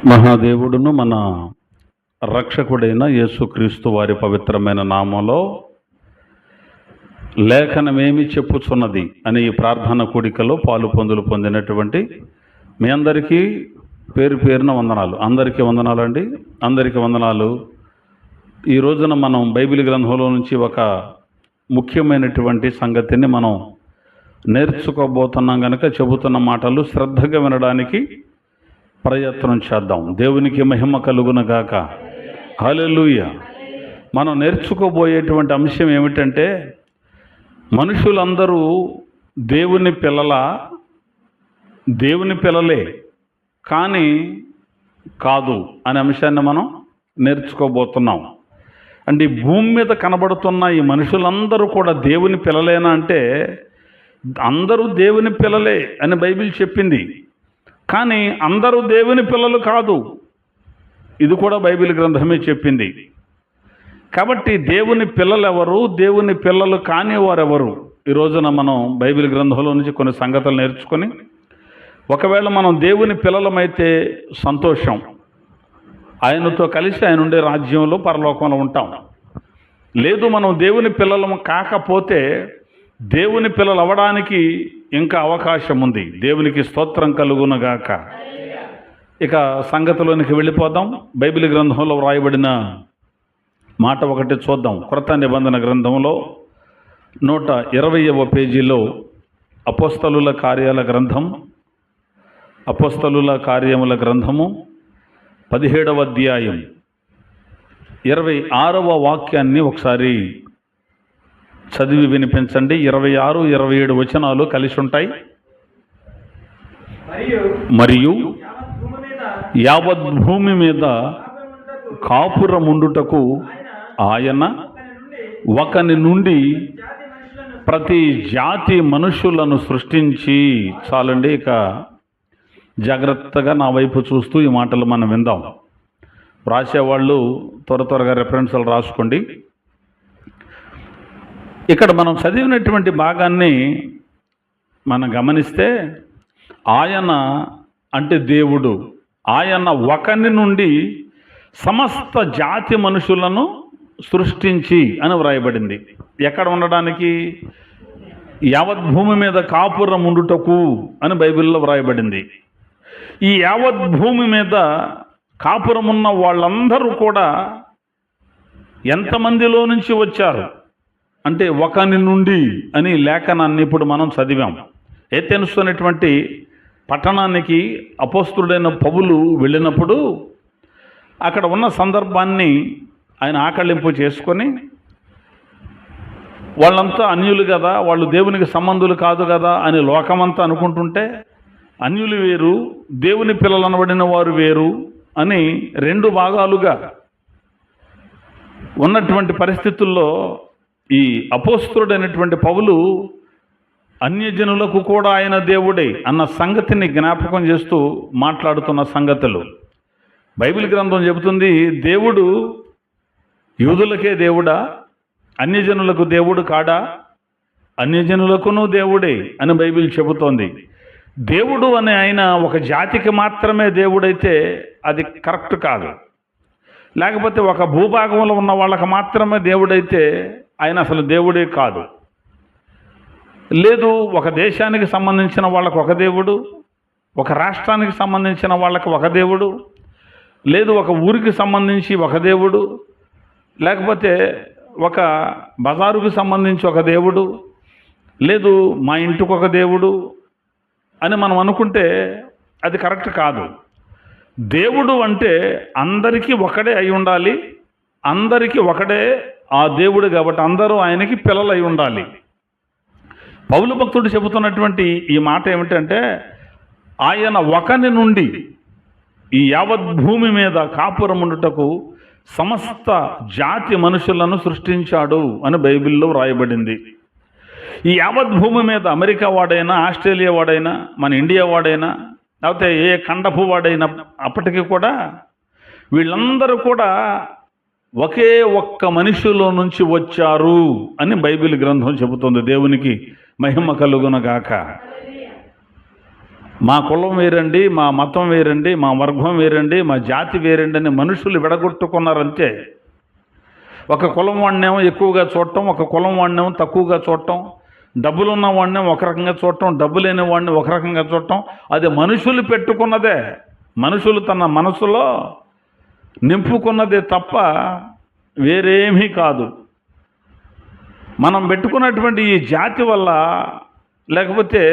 మహాదేవుడును మన రక్షకుడైన యేసుక్రీస్తు వారి పవిత్రమైన నామంలో లేఖనమేమి చెప్పుచున్నది అనే ఈ ప్రార్థన కూడికలో పాలు పొందినటువంటి మీ అందరికీ పేరు పేరున వందనాలు. అందరికీ వందనాలండి. అందరికీ వందనాలు. ఈ రోజున మనం బైబిల్ గ్రంథంలో నుంచి ఒక ముఖ్యమైనటువంటి సంగతిని మనం నేర్చుకోబోతున్నాం కనుక చెబుతున్న మాటలు శ్రద్ధగా వినడానికి ప్రయత్నం చేద్దాం. దేవునికి మహిమ కలుగునగాక. హల్లెలూయా. మనం నేర్చుకోబోయేటువంటి అంశం ఏమిటంటే, మనుషులందరూ దేవుని పిల్లలే కానీ కాదు అనే అంశాన్ని మనం నేర్చుకోబోతున్నాం. అంటే ఈ భూమి మీద కనబడుతున్న ఈ మనుషులందరూ కూడా దేవుని పిల్లలేనా అంటే, అందరూ దేవుని పిల్లలే అని బైబిల్ చెప్పింది. కానీ అందరూ దేవుని పిల్లలు కాదు, ఇది కూడా బైబిల్ గ్రంథమే చెప్పింది. కాబట్టి దేవుని పిల్లలు ఎవరు, దేవుని పిల్లలు కాని వారెవరు, ఈ రోజున మనం బైబిల్ గ్రంథంలో నుంచి కొన్ని సంగతులు నేర్చుకొని, ఒకవేళ మనం దేవుని పిల్లలమైతే సంతోషం, ఆయనతో కలిసి ఆయన ఉండే రాజ్యంలో పరలోకంలో ఉంటాం. లేదు మనం దేవుని పిల్లలము కాకపోతే దేవుని పిల్లలు అవ్వడానికి ఇంకా అవకాశం ఉంది. దేవునికి స్తోత్రం కలుగునగాక. ఇక సంగతిలోనికి వెళ్ళిపోదాం. బైబిల్ గ్రంథంలో వ్రాయబడిన మాట ఒకటి చూద్దాం. క్రొత్త నిబంధన గ్రంథంలో 120వ పేజీలో అపోస్తలుల కార్యముల గ్రంథము 17వ అధ్యాయం 26వ వాక్యాన్ని ఒకసారి చదివి వినిపించండి. 26, 27 వచనాలు కలిసి ఉంటాయి. మరియు యావత్ భూమి మీద కాపురముండుటకు ఆయన ఒకని నుండి ప్రతి జాతి మనుషులను సృష్టించి. చాలండి, ఇక జాగ్రత్తగా నా వైపు చూస్తూ ఈ మాటలు మనం విందాం. రాసేవాళ్ళు త్వరగా రెఫరెన్స్లు రాసుకోండి. ఇక్కడ మనం చదివినటువంటి భాగాన్ని మనం గమనిస్తే, ఆయన అంటే దేవుడు, ఆయన ఒకని నుండి సమస్త జాతి మనుషులను సృష్టించి అని వ్రాయబడింది. ఎక్కడ ఉండడానికి? యావత్ భూమి మీద కాపురం ఉండుటకు అని బైబిల్లో వ్రాయబడింది. ఈ యావత్ భూమి మీద కాపురం ఉన్న వాళ్ళందరూ కూడా ఎంతమందిలో నుంచి వచ్చారు అంటే ఒకని నుండి అని లేఖనాన్ని ఇప్పుడు మనం చదివాం. ఏథెన్సు అనేటువంటి పట్టణానికి అపోస్తలుడైన పౌలు వెళ్ళినప్పుడు అక్కడ ఉన్న సందర్భాన్ని ఆయన ఆకళింపు చేసుకొని, వాళ్ళంతా అన్యులు కదా, వాళ్ళు దేవునికి సంబంధులు కాదు కదా అని లోకమంతా అనుకుంటుంటే, అన్యులు వేరు, దేవుని పిల్లలు అనబడిన వారు వేరు అని రెండు భాగాలుగా ఉన్నటువంటి పరిస్థితుల్లో ఈ అపోస్తలుడైనటువంటి పౌలు అన్యజనులకు కూడా ఆయన దేవుడే అన్న సంగతిని జ్ఞాపకం చేస్తూ మాట్లాడుతున్న సంగతులు బైబిల్ గ్రంథం చెబుతుంది. దేవుడు యూదులకే దేవుడా, అన్యజనులకు దేవుడు కాడా? అన్యజనులకును దేవుడే అని బైబిల్ చెబుతోంది. దేవుడు అనే ఆయన ఒక జాతికి మాత్రమే దేవుడైతే అది కరెక్ట్ కాదు. లేకపోతే ఒక భూభాగంలో ఉన్న వాళ్ళకి మాత్రమే దేవుడైతే ఆయన అసలు దేవుడే కాదు. లేదు, ఒక దేశానికి సంబంధించిన వాళ్ళకు ఒక దేవుడు, ఒక రాష్ట్రానికి సంబంధించిన వాళ్ళకి ఒక దేవుడు, లేదు ఒక ఊరికి సంబంధించి ఒక దేవుడు, లేకపోతే ఒక బజారుకు సంబంధించి ఒక దేవుడు, లేదు మా ఇంటికి ఒక దేవుడు అని మనం అనుకుంటే అది కరెక్ట్ కాదు. దేవుడు అంటే అందరికీ ఒకడే అయి ఉండాలి, అందరికీ ఒకడే ఆ దేవుడు కాబట్టి అందరూ ఆయనకి పిల్లలు అయి ఉండాలి. పౌలు భక్తుడు చెబుతున్నటువంటి ఈ మాట ఏమిటంటే, ఆయన ఒకని నుండి ఈ యావత్ భూమి మీద కాపురముండుటకు సమస్త జాతి మనుషులను సృష్టించాడు అని బైబిల్లో వ్రాయబడింది. ఈ యావత్ భూమి మీద అమెరికా వాడైనా, ఆస్ట్రేలియా వాడైనా, మన ఇండియా వాడైనా, లేకపోతే ఏ ఖండపు వాడైనా అప్పటికి కూడా వీళ్ళందరూ కూడా ఒకే ఒక్క మనిషిలో నుంచి వచ్చారు అని బైబిల్ గ్రంథం చెబుతుంది. దేవునికి మహిమ కలుగునగాక. మా కులం వేరండి, మా మతం వేరండి, మా వర్గం వేరండి, మా జాతి వేరండి అని మనుషులు విడగొట్టుకున్నారంతే. ఒక కులం వాడినేమో ఎక్కువగా చూడటం, ఒక కులం వాడినేమో తక్కువగా చూడటం, డబ్బులున్న వాడిని ఒక రకంగా చూడటం, డబ్బు లేని వాడిని ఒక రకంగా చూడటం. అది మనుషులు పెట్టుకున్నదే, మనుషులు తన మనసులో నింపుకున్నదే తప్ప వేరేమీ కాదు. మనం పెట్టుకున్నటువంటి ఈ జాతి వల్ల, లేకపోతే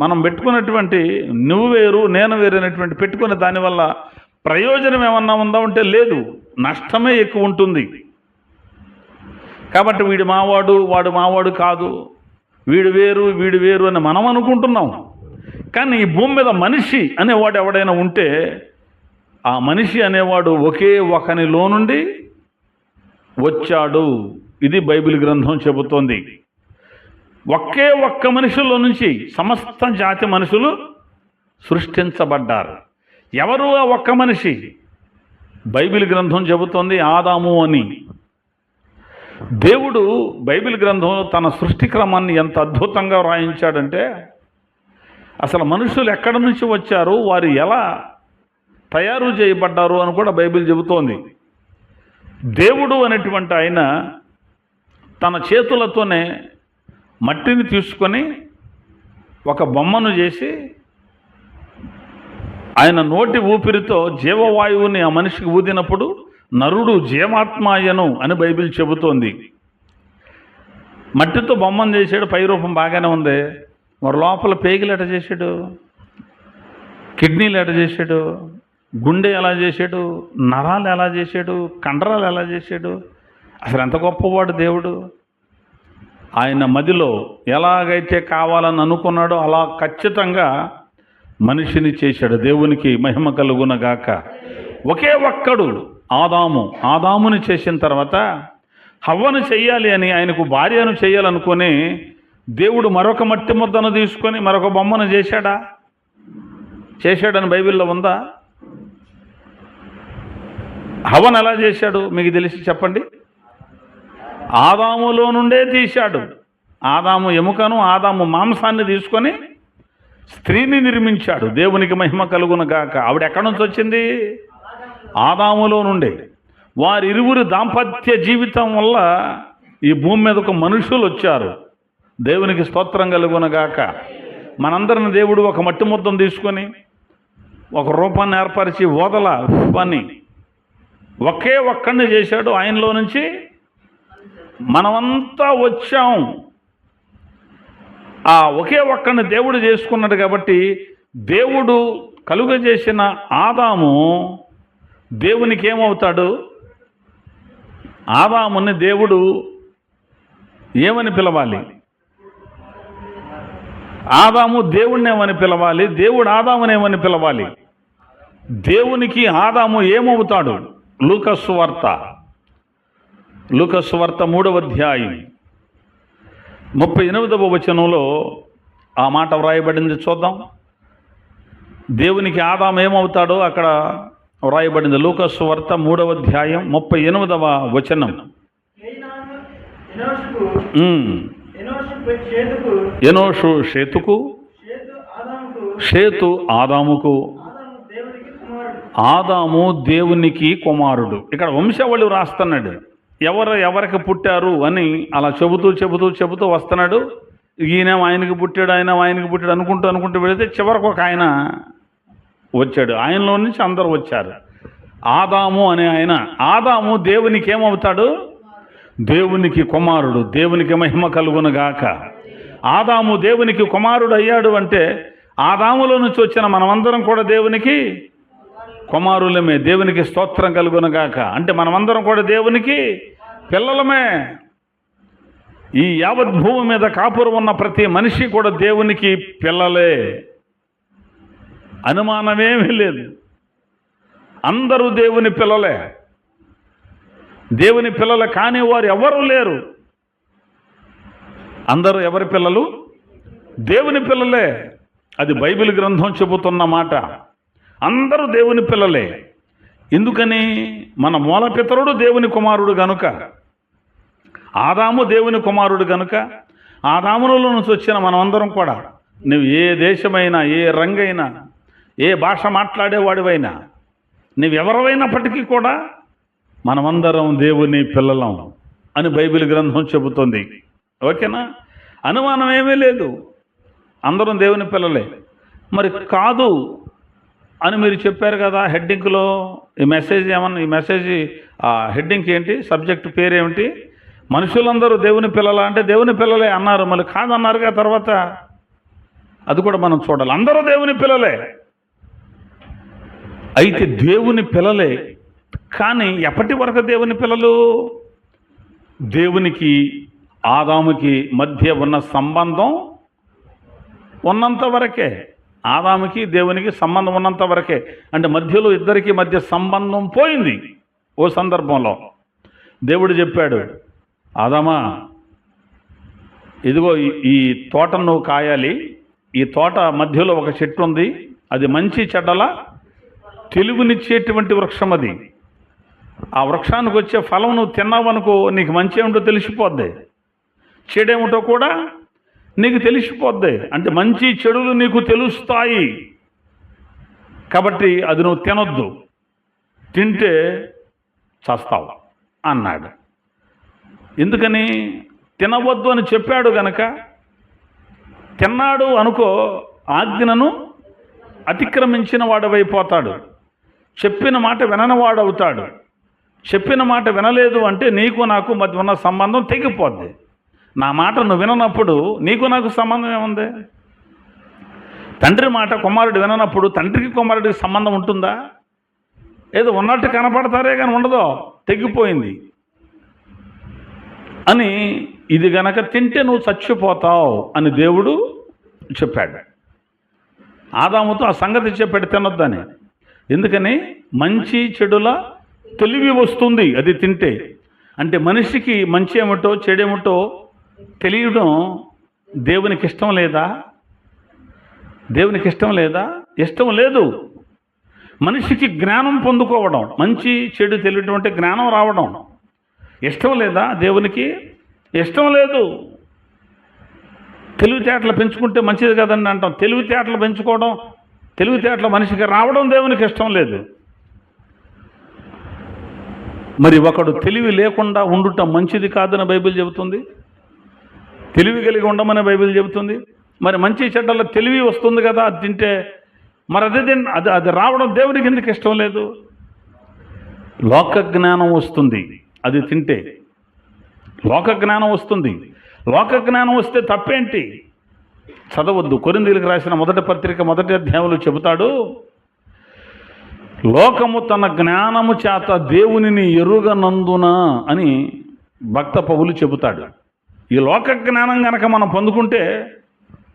మనం పెట్టుకున్నటువంటి నువ్వు వేరు నేను వేరు అనేటువంటి పెట్టుకునే దానివల్ల ప్రయోజనం ఏమన్నా ఉందా అంటే లేదు, నష్టమే ఎక్కువ ఉంటుంది. కాబట్టి వీడు మావాడు, వాడు మావాడు కాదు, వీడు వేరు వీడు వేరు అని మనం అనుకుంటున్నాం. కానీ ఈ భూమి మీద మనిషి అనేవాడు ఎవడైనా ఉంటే ఆ మనిషి అనేవాడు ఒకే ఒకనిలో నుండి వచ్చాడు. ఇది బైబిల్ గ్రంథం చెబుతోంది. ఒకే ఒక్క మనిషిలో నుంచి సమస్త జాతి మనుషులు సృష్టించబడ్డారు. ఎవరు ఆ ఒక్క మనిషి? బైబిల్ గ్రంథం చెబుతోంది ఆదాము అని. దేవుడు బైబిల్ గ్రంథంలో తన సృష్టి క్రమాన్ని ఎంత అద్భుతంగా వ్రాయించాడంటే, అసలు మనుషులు ఎక్కడి నుంచి వచ్చారు, వారు ఎలా తయారు చేయబడ్డారు అని కూడా బైబిల్ చెబుతోంది. దేవుడు అనేటువంటి ఆయన తన చేతులతోనే మట్టిని తీసుకొని ఒక బొమ్మను చేసి ఆయన నోటి ఊపిరితో జీవవాయువుని ఆ మనిషికి ఊదినప్పుడు నరుడు జీవాత్మాయను అని బైబిల్ చెబుతోంది. మట్టితో బొమ్మను చేశాడు, పై రూపం బాగానే ఉంది. మరి లోపల పేగులు ఎట చేశాడు, కిడ్నీలు ఎట చేశాడు, గుండె ఎలా చేశాడు, నరాలు ఎలా చేశాడు, కండరాలు ఎలా చేశాడు? అసలు ఎంత గొప్పవాడు దేవుడు. ఆయన మదిలో ఎలాగైతే కావాలని అనుకున్నాడో అలా ఖచ్చితంగా మనిషిని చేశాడు. దేవునికి మహిమ కలుగునగాక. ఒకే ఒక్కడు ఆదాముని చేసిన తర్వాత హవ్వను చెయ్యాలి అని, ఆయనకు భార్యను చేయాలనుకొని దేవుడు మరొక మట్టి ముద్దను తీసుకొని మరొక బొమ్మను చేశాడని బైబిల్లో ఉందా? హవ్వను ఎలా చేశాడు మీకు తెలిసి చెప్పండి. ఆదాములో నుండే తీశాడు. ఆదాము ఎముకను, ఆదాము మాంసాన్ని తీసుకొని స్త్రీని నిర్మించాడు. దేవునికి మహిమ కలుగునగాక. ఆవిడ ఎక్కడి నుంచి వచ్చింది? ఆదాములో నుండే. వారిరువురు దాంపత్య జీవితం వల్ల ఈ భూమి మీదకు మనుషులు వచ్చారు. దేవునికి స్తోత్రం కలుగునగాక. మనందరిని దేవుడు ఒక మట్టి ముద్దను తీసుకొని ఒక రూపాన్ని ఏర్పరిచి ఓదల పని ఒకే ఒక్కడిని చేశాడు. ఆయనలో నుంచి మనమంతా వచ్చాం. ఆ ఒకే ఒక్కడిని దేవుడు చేసుకున్నాడు. కాబట్టి దేవుడు కలుగజేసిన ఆదాము దేవునికి ఏమవుతాడు? ఆదాముని దేవుడు ఏమని పిలవాలి? ఆదాము దేవుణ్ణి ఏమని పిలవాలి? దేవుడు ఆదాముని ఏమని పిలవాలి? దేవునికి ఆదాము ఏమవుతాడు? లూకాసు వార్త 3వ అధ్యాయం 38వ వచనంలో ఆ మాట వ్రాయబడింది. చూద్దాం. దేవునికి ఆదాము ఏమవుతాడో అక్కడ వ్రాయబడింది. లూకాసు వార్త 3వ అధ్యాయం 38వ వచనం. ఎనోషు షేతుకు, షేతు ఆదాముకు, ఆదాము దేవునికి కుమారుడు. ఇక్కడ వంశావళి రాస్తున్నాడు. ఎవరికి పుట్టారు అని అలా చెబుతూ వస్తున్నాడు. ఈయన ఆయనకి పుట్టాడు, ఆయనకి పుట్టాడు అనుకుంటూ వెళితే చివరికి ఒక ఆయన వచ్చాడు. ఆయనలో నుంచి అందరూ వచ్చారు. ఆదాము అనే ఆయన. ఆదాము దేవునికి ఏమవుతాడు? దేవునికి కుమారుడు. దేవునికి మహిమ కలుగునగాక. ఆదాము దేవునికి కుమారుడు అయ్యాడు అంటే ఆదాములో నుంచి వచ్చిన మనమందరం కూడా దేవునికి కుమారులమే. దేవునికి స్తోత్రం కలుగునగాక. అంటే మనమందరం కూడా దేవునికి పిల్లలమే. ఈ యావత్ భూమి మీద కాపురం ఉన్న ప్రతి మనిషి కూడా దేవునికి పిల్లలే, అనుమానమేమీ లేదు. అందరూ దేవుని పిల్లలే. దేవుని పిల్లలు కాని వారు ఎవరు లేరు. అందరూ ఎవరి పిల్లలు? దేవుని పిల్లలే. అది బైబిల్ గ్రంథం చెబుతున్న మాట. అందరూ దేవుని పిల్లలే. ఎందుకని? మన మూలపితరుడు దేవుని కుమారుడు గనుక, ఆదాము దేవుని కుమారుడు గనుక, ఆదాములో నుంచి వచ్చిన మనమందరం కూడా నువ్వు ఏ దేశమైనా, ఏ రంగైనా, ఏ భాష మాట్లాడేవాడివైనా, నువ్వెవరైనప్పటికీ కూడా మనమందరం దేవుని పిల్లలం అని బైబిల్ గ్రంథం చెబుతుంది. ఓకేనా? అనుమానం ఏమీ లేదు, అందరం దేవుని పిల్లలే. మరి కాదు అని మీరు చెప్పారు కదా హెడ్డింగ్లో. ఈ మెసేజ్ ఏమన్నా, ఈ మెసేజ్ హెడ్డింగ్ ఏంటి, సబ్జెక్ట్ పేరేమిటి? మనుషులందరూ దేవుని పిల్లల అంటే దేవుని పిల్లలే అన్నారు, మళ్ళీ కాదన్నారుగా తర్వాత. అది కూడా మనం చూడాలి, అందరూ దేవుని పిల్లలే. అయితే దేవుని పిల్లలే, కానీ ఎప్పటి వరకు దేవుని పిల్లలు? దేవునికి ఆదాముకి మధ్య ఉన్న సంబంధం ఉన్నంత వరకే. ఆదాముకి దేవునికి సంబంధం ఉన్నంత వరకే. అంటే మధ్యలో ఇద్దరికి మధ్య సంబంధం పోయింది. ఓ సందర్భంలో దేవుడు చెప్పాడు, ఆదామా, ఇదిగో ఈ తోటను నువ్వు కాయాలి. ఈ తోట మధ్యలో ఒక చెట్టు ఉంది, అది మంచి చెడ్డల తెలుగునిచ్చేటువంటి వృక్షం. అది ఆ వృక్షానికి వచ్చే ఫలం నువ్వు తిన్నావనుకో, నీకు మంచి ఏమిటో తెలిసిపోద్ది, చెడేమిటో కూడా నీకు తెలిసిపోద్ది. అంటే మంచి చెడులు నీకు తెలుస్తాయి. కాబట్టి అది నువ్వు తినొద్దు, తింటే చస్తావు అన్నాడు. ఎందుకని? తినవద్దు అని చెప్పాడు గనక. తిన్నాడు అనుకో, ఆజ్ఞను అతిక్రమించిన వాడవైపోతాడు, చెప్పిన మాట విననివాడవుతాడు. చెప్పిన మాట వినలేదు అంటే నీకు నాకు మధ్య ఉన్న సంబంధం తెగిపోద్ది. నా మాట నువ్వు విననప్పుడు నీకు నాకు సంబంధం ఏముంది? తండ్రి మాట కుమారుడు విననప్పుడు తండ్రికి కుమారుడికి సంబంధం ఉంటుందా? ఏదో ఉన్నట్టు కనపడతారే కానీ ఉండదో, తెగిపోయింది అని. ఇది గనక తింటే నువ్వు చచ్చిపోతావు అని దేవుడు చెప్పాడు. ఆదాముతో ఆ సంగతి చెప్పాడు, తినొద్దని. ఎందుకని? మంచి చెడుల తెలివి వస్తుంది అది తింటే. అంటే మనిషికి మంచి ఏమిటో చెడేమిటో తెలియడం దేవునికి ఇష్టం లేదా? దేవునికి ఇష్టం లేదా? ఇష్టం లేదు. మనిషికి జ్ఞానం పొందుకోవడం, మంచి చెడు తెలియటం అంటే జ్ఞానం రావడం ఇష్టం లేదా? దేవునికి ఇష్టం లేదు. తెలివితేటలు పెంచుకుంటే మంచిది కదండి అంటాం. తెలివితేటలు పెంచుకోవడం, తెలివితేటలు మనిషికి రావడం దేవునికి ఇష్టం లేదు. మరి ఒకడు తెలివి లేకుండా ఉండుట మంచిది కాదని బైబిల్ చెబుతుంది. తెలివి కలిగి ఉండమని బైబిల్ చెబుతుంది. మరి మంచి చెడ్డల తెలివి వస్తుంది కదా అది తింటే. మరి అది రావడం దేవునికి ఎందుకు ఇష్టం లేదు? లోక జ్ఞానం వస్తుంది అది తింటే. లోక జ్ఞానం వస్తుంది. లోక జ్ఞానం వస్తే తప్పేంటి? చదవద్దు. కొరింథీయులకు రాసిన మొదటి పత్రిక 1వ అధ్యాయంలో చెబుతాడు, లోకము తన జ్ఞానము చేత దేవునిని ఎరుగనందున అని భక్త పౌలు చెబుతాడు. ఈ లోక జ్ఞానం కనుక మనం పొందుకుంటే,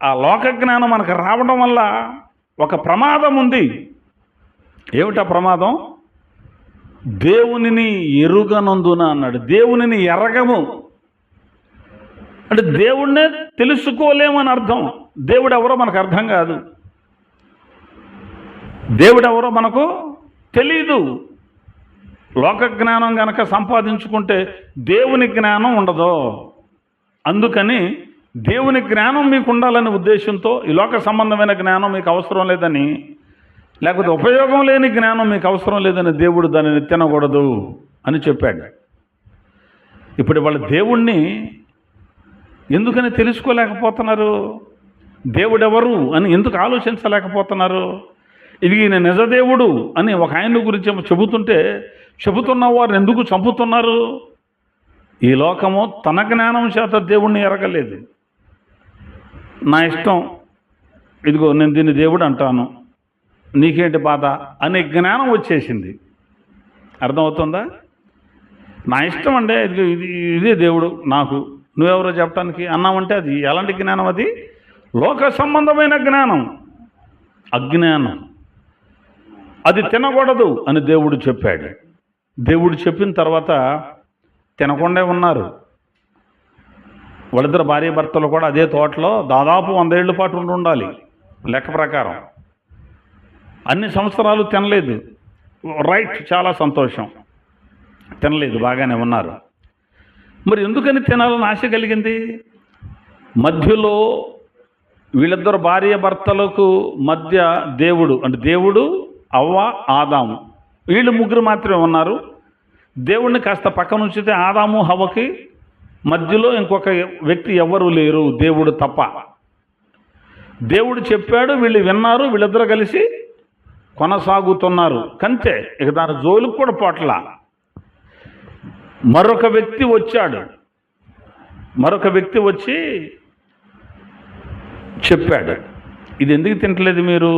ఆ లోక జ్ఞానం మనకు రావడం వల్ల ఒక ప్రమాదం ఉంది. ఏమిటా ప్రమాదం? దేవునిని ఎరుగనందున అన్నాడు. దేవునిని ఎరగము అంటే దేవుణ్ణే తెలుసుకోలేమని అర్థం. దేవుడు ఎవరో మనకు అర్థం కాదు, దేవుడు ఎవరో మనకు తెలీదు. లోక జ్ఞానం కనుక సంపాదించుకుంటే దేవుని జ్ఞానం ఉండదు. అందుకని దేవుని జ్ఞానం మీకు ఉండాలనే ఉద్దేశంతో, ఈ లోక సంబంధమైన జ్ఞానం మీకు అవసరం లేదని, లేకపోతే ఉపయోగం లేని జ్ఞానం మీకు అవసరం లేదని దేవుడు దానిని తినకూడదు అని చెప్పాడు. ఇప్పుడు వాళ్ళ దేవుణ్ణి ఎందుకని తెలుసుకోలేకపోతున్నారు? దేవుడెవరు అని ఎందుకు ఆలోచించలేకపోతున్నారు? ఇది ఈయన నిజదేవుడు అని ఒక ఆయన గురించి చెబుతుంటే, చెబుతున్న వారిని ఎందుకు చంపుతున్నారు? ఈ లోకము తన జ్ఞానం చేత దేవుణ్ణి ఎరగలేదు. నా ఇష్టం, ఇదిగో నేను దీన్ని దేవుడు అంటాను, నీకేంటి బాధ అనే జ్ఞానం వచ్చేసింది. అర్థమవుతుందా? నా ఇష్టం అంటే ఇదే దేవుడు నాకు, నువ్వెవరో చెప్పడానికి అన్నామంటే అది ఎలాంటి జ్ఞానం? అది లోక సంబంధమైన జ్ఞానం, అజ్ఞానం. అది తినకూడదు అని దేవుడు చెప్పాడు. దేవుడు చెప్పిన తర్వాత తినకుండా ఉన్నారు. వాళ్ళిద్దరు భార్య భర్తలు కూడా అదే తోటలో దాదాపు 100 ఏళ్ల పాటు ఉండాలి లెక్క ప్రకారం. అన్ని సంవత్సరాలు తినలేదు. రైట్, చాలా సంతోషం. తినలేదు, బాగానే ఉన్నారు. మరి ఎందుకని తినాలని ఆశ కలిగింది? మధ్యలో వీళ్ళిద్దరు భార్య భర్తలకు మధ్య దేవుడు, అంటే దేవుడు, అవ్వ, ఆదాము, వీళ్ళు ముగ్గురు మాత్రమే ఉన్నారు. దేవుడిని కాస్త పక్కన ఉంచితే ఆదాము హవ్వకి మధ్యలో ఇంకొక వ్యక్తి ఎవరు లేరు, దేవుడు తప్ప. దేవుడు చెప్పాడు, వీళ్ళు విన్నారు, వీళ్ళిద్దరూ కలిసి కొనసాగుతున్నారు. కంతే, ఇక దాని జోలికి కూడా పోట్ల. మరొక వ్యక్తి వచ్చి చెప్పాడు, ఇది ఎందుకు తింటలేదు మీరు?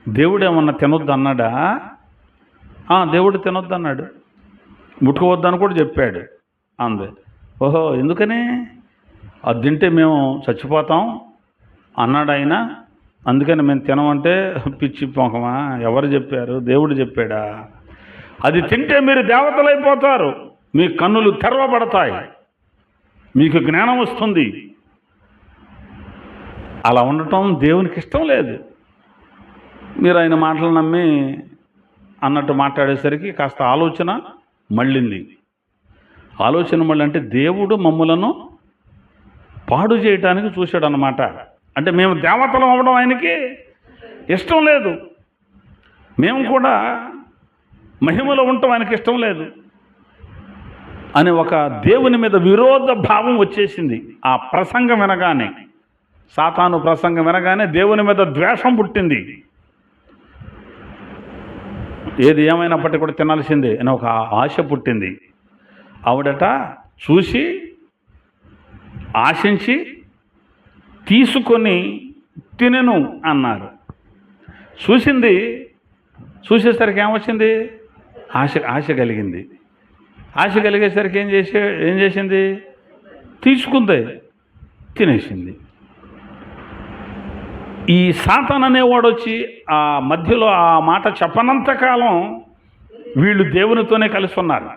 దేవుడు ఏమన్నా తినొద్దు అన్నాడా? దేవుడు తినొద్దు అన్నాడు, ముట్టుకోవద్దని కూడా చెప్పాడు అంది. ఓహో, ఎందుకని? అది తింటే మేము చచ్చిపోతాం అన్నాడు ఆయన, అందుకని మేము తినమంటే పిచ్చి పొంకమా? ఎవరు చెప్పారు? దేవుడు చెప్పాడా? అది తింటే మీరు దేవతలైపోతారు, మీ కన్నులు తెరవబడతాయి, మీకు జ్ఞానం వస్తుంది. అలా ఉండటం దేవునికి ఇష్టం లేదు. మీరు ఆయన మాటలు నమ్మి అన్నట్టు మాట్లాడేసరికి కాస్త ఆలోచన మళ్ళింది. ఆలోచన మళ్ళీ అంటే దేవుడు మమ్ములను పాడు చేయటానికి చూశాడు అన్నమాట. అంటే మేము దేవతలం అవ్వడం ఆయనకి ఇష్టం లేదు, మేము కూడా మహిమలో ఉండటం ఆయనకి ఇష్టం లేదు అని ఒక దేవుని మీద విరోధ భావం వచ్చేసింది. ఆ ప్రసంగం వినగానే, సాతాను ప్రసంగం వినగానే దేవుని మీద ద్వేషం పుట్టింది. ఏది ఏమైనప్పటికీ కూడా తినాల్సిందే అని ఒక ఆశ పుట్టింది. ఆవిడట చూసి ఆశించి తీసుకొని తినెను అన్నారు. చూసేసరికి ఏమొచ్చింది? ఆశ కలిగింది. ఆశ కలిగేసరికి ఏం చేసింది? తీసుకుంది, తినేసింది. ఈ సాతాన్ అనేవాడు వచ్చి ఆ మధ్యలో ఆ మాట చెప్పనంతకాలం వీళ్ళు దేవునితోనే కలిసి ఉన్నారు,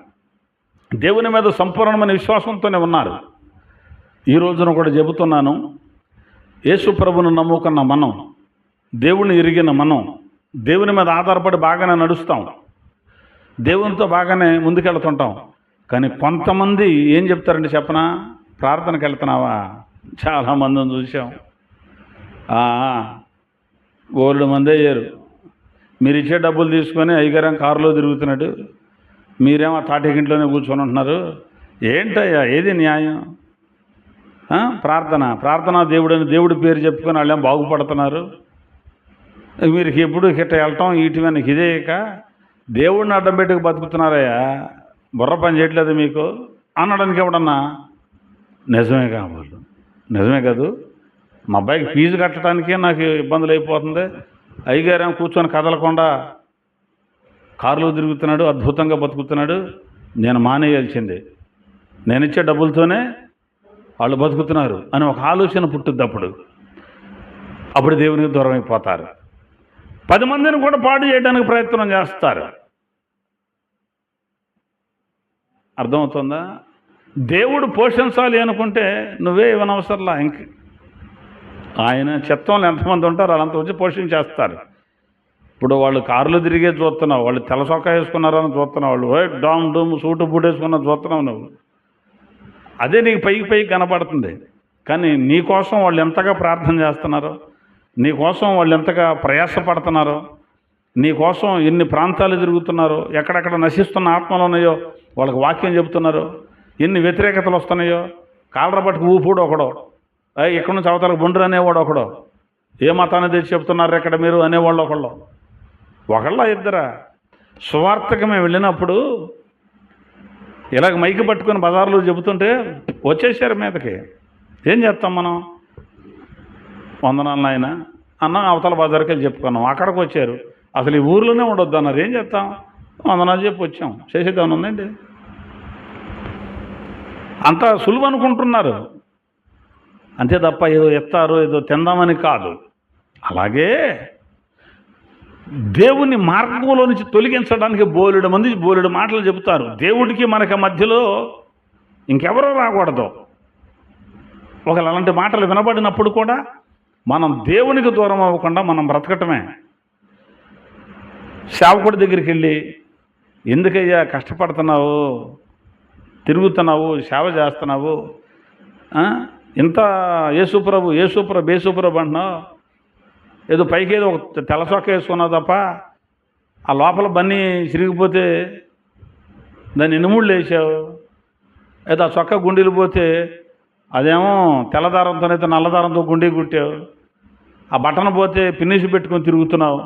దేవుని మీద సంపూర్ణమైన విశ్వాసంతోనే ఉన్నారు. ఈ రోజున కూడా చెబుతున్నాను, యేసు ప్రభువును నమ్ముకున్న మనం, దేవుని ఎరిగిన మనం, దేవుని మీద ఆధారపడి బాగానే నడుస్తాం, దేవునితో బాగానే ముందుకెళ్తుంటాం. కానీ కొంతమంది ఏం చెప్తారంటే చెప్పనా? ప్రార్థనకి వెళ్తున్నావా? చాలామందిని చూసాం, ఓల్డ్ మంది అయ్యారు. మీరు ఇచ్చే డబ్బులు తీసుకొని అయ్యగారం కారులో తిరుగుతున్నాడు, మీరేమో తాటికింట్లోనే కూర్చొని ఉంటున్నారు. ఏంటయ్యా, ఏది న్యాయం? ప్రార్థన దేవుడి పేరు చెప్పుకొని వాళ్ళేం బాగుపడుతున్నారు. మీరు ఎప్పుడు గిట్ట వెళ్ళటం వీటి ఇదే ఇక దేవుడిని అడ్డం పెట్టుకు బతుకుతున్నారయ్యా, బుర్ర పని చేయట్లేదు మీకు అనడానికి ఎవడన్నా నిజమే కావాలి, నిజమే కాదు. మా అబ్బాయికి ఫీజు కట్టడానికే నాకు ఇబ్బందులు అయిపోతుంది, అయ్యగారేమో కూర్చొని కదలకుండా కారులో తిరుగుతున్నాడు, అద్భుతంగా బతుకుతున్నాడు, నేను మానేయాల్సిందే, నేను ఇచ్చే డబ్బులతోనే వాళ్ళు బతుకుతున్నారు అని ఒక ఆలోచన పుట్టుద్ది. అప్పుడు దేవునికి దూరం అయిపోతారు. 10 మందిని కూడా పాడు చేయడానికి ప్రయత్నం చేస్తారు. అర్థమవుతుందా? దేవుడు పోషించాలి అనుకుంటే నువ్వే ఇవ్వనవసరంలా. ఇంక ఆయన చిత్తంలో ఎంతమంది ఉంటారో వాళ్ళంతా వచ్చి పోషించేస్తారు. ఇప్పుడు వాళ్ళు కారులో తిరిగే చూస్తున్నావు, వాళ్ళు తెల్ల చొక్కా వేసుకున్నారని చూస్తున్నావు, వాళ్ళు డామ్ డూమ్ సూటు బూట్ వేసుకున్న చూస్తున్నావు నువ్వు. అదే నీకు పైకి కనపడుతుంది. కానీ నీ కోసం వాళ్ళు ఎంతగా ప్రార్థన చేస్తున్నారో, నీ కోసం వాళ్ళు ఎంతగా ప్రయాసపడుతున్నారో, నీ కోసం ఎన్ని ప్రాంతాలు తిరుగుతున్నారో, ఎక్కడెక్కడ నశిస్తున్న ఆత్మలు ఉన్నాయో వాళ్ళకి వాక్యం చెబుతున్నారో, ఎన్ని వ్యతిరేకతలు వస్తున్నాయో, కాలర పట్టుకు ఊపుడు ఒకడో, ఎక్కడి నుంచి అవతలకు బుండ్రు అనేవాడు ఒకడో, ఏ మతాన్ని తెచ్చి చెప్తున్నారు ఎక్కడ మీరు అనేవాళ్ళు ఒకళ్ళ ఇద్దరా? సువార్తకి మేము వెళ్ళినప్పుడు ఇలాగ మైకి పట్టుకొని బజార్లో చెబుతుంటే వచ్చేసారు మీదకి. ఏం చేస్తాం మనం? వందనాలు నాయన అన్న అవతల బజార్కి వెళ్ళి చెప్పుకున్నాం. అక్కడికి వచ్చారు, అసలు ఈ ఊర్లోనే ఉండొద్దు అన్నారు. ఏం చేస్తాం? వందనాలు చెప్పి వచ్చాం. చేసేదాన్ని ఉందండి. అంత సులువు అనుకుంటున్నారు అంతే తప్ప ఏదో ఎత్తారు ఏదో తిందామని కాదు. అలాగే దేవుని మార్గంలో నుంచి తొలగించడానికి బోలెడు మంది బోలెడు మాటలు చెబుతారు. దేవుడికి మనకి మధ్యలో ఇంకెవరో రాకూడదు. ఒకవేళ అలాంటి మాటలు వినబడినప్పుడు కూడా మనం దేవునికి దూరం అవ్వకుండా మనం బ్రతకటమే. సేవకుడి దగ్గరికి వెళ్ళి ఎందుకయ్యా కష్టపడుతున్నావు, తిరుగుతున్నావు, సేవ చేస్తున్నావు, ఇంత యేసుప్రభు అంటున్నావు, ఏదో పైకి ఏదో ఒక తెల్ల చొక్క వేసుకున్నావు తప్ప ఆ లోపల బన్నీ చిరిగిపోతే దాన్ని ఎన్నుమూళ్ళు వేసావు. ఏదో ఆ చొక్క గుండీలు పోతే అదేమో తెల్లదారంతోనైతే నల్లదారంతో గుండీ కుట్టావు. ఆ బట్టన పోతే పిన్నిసి పెట్టుకొని తిరుగుతున్నావు.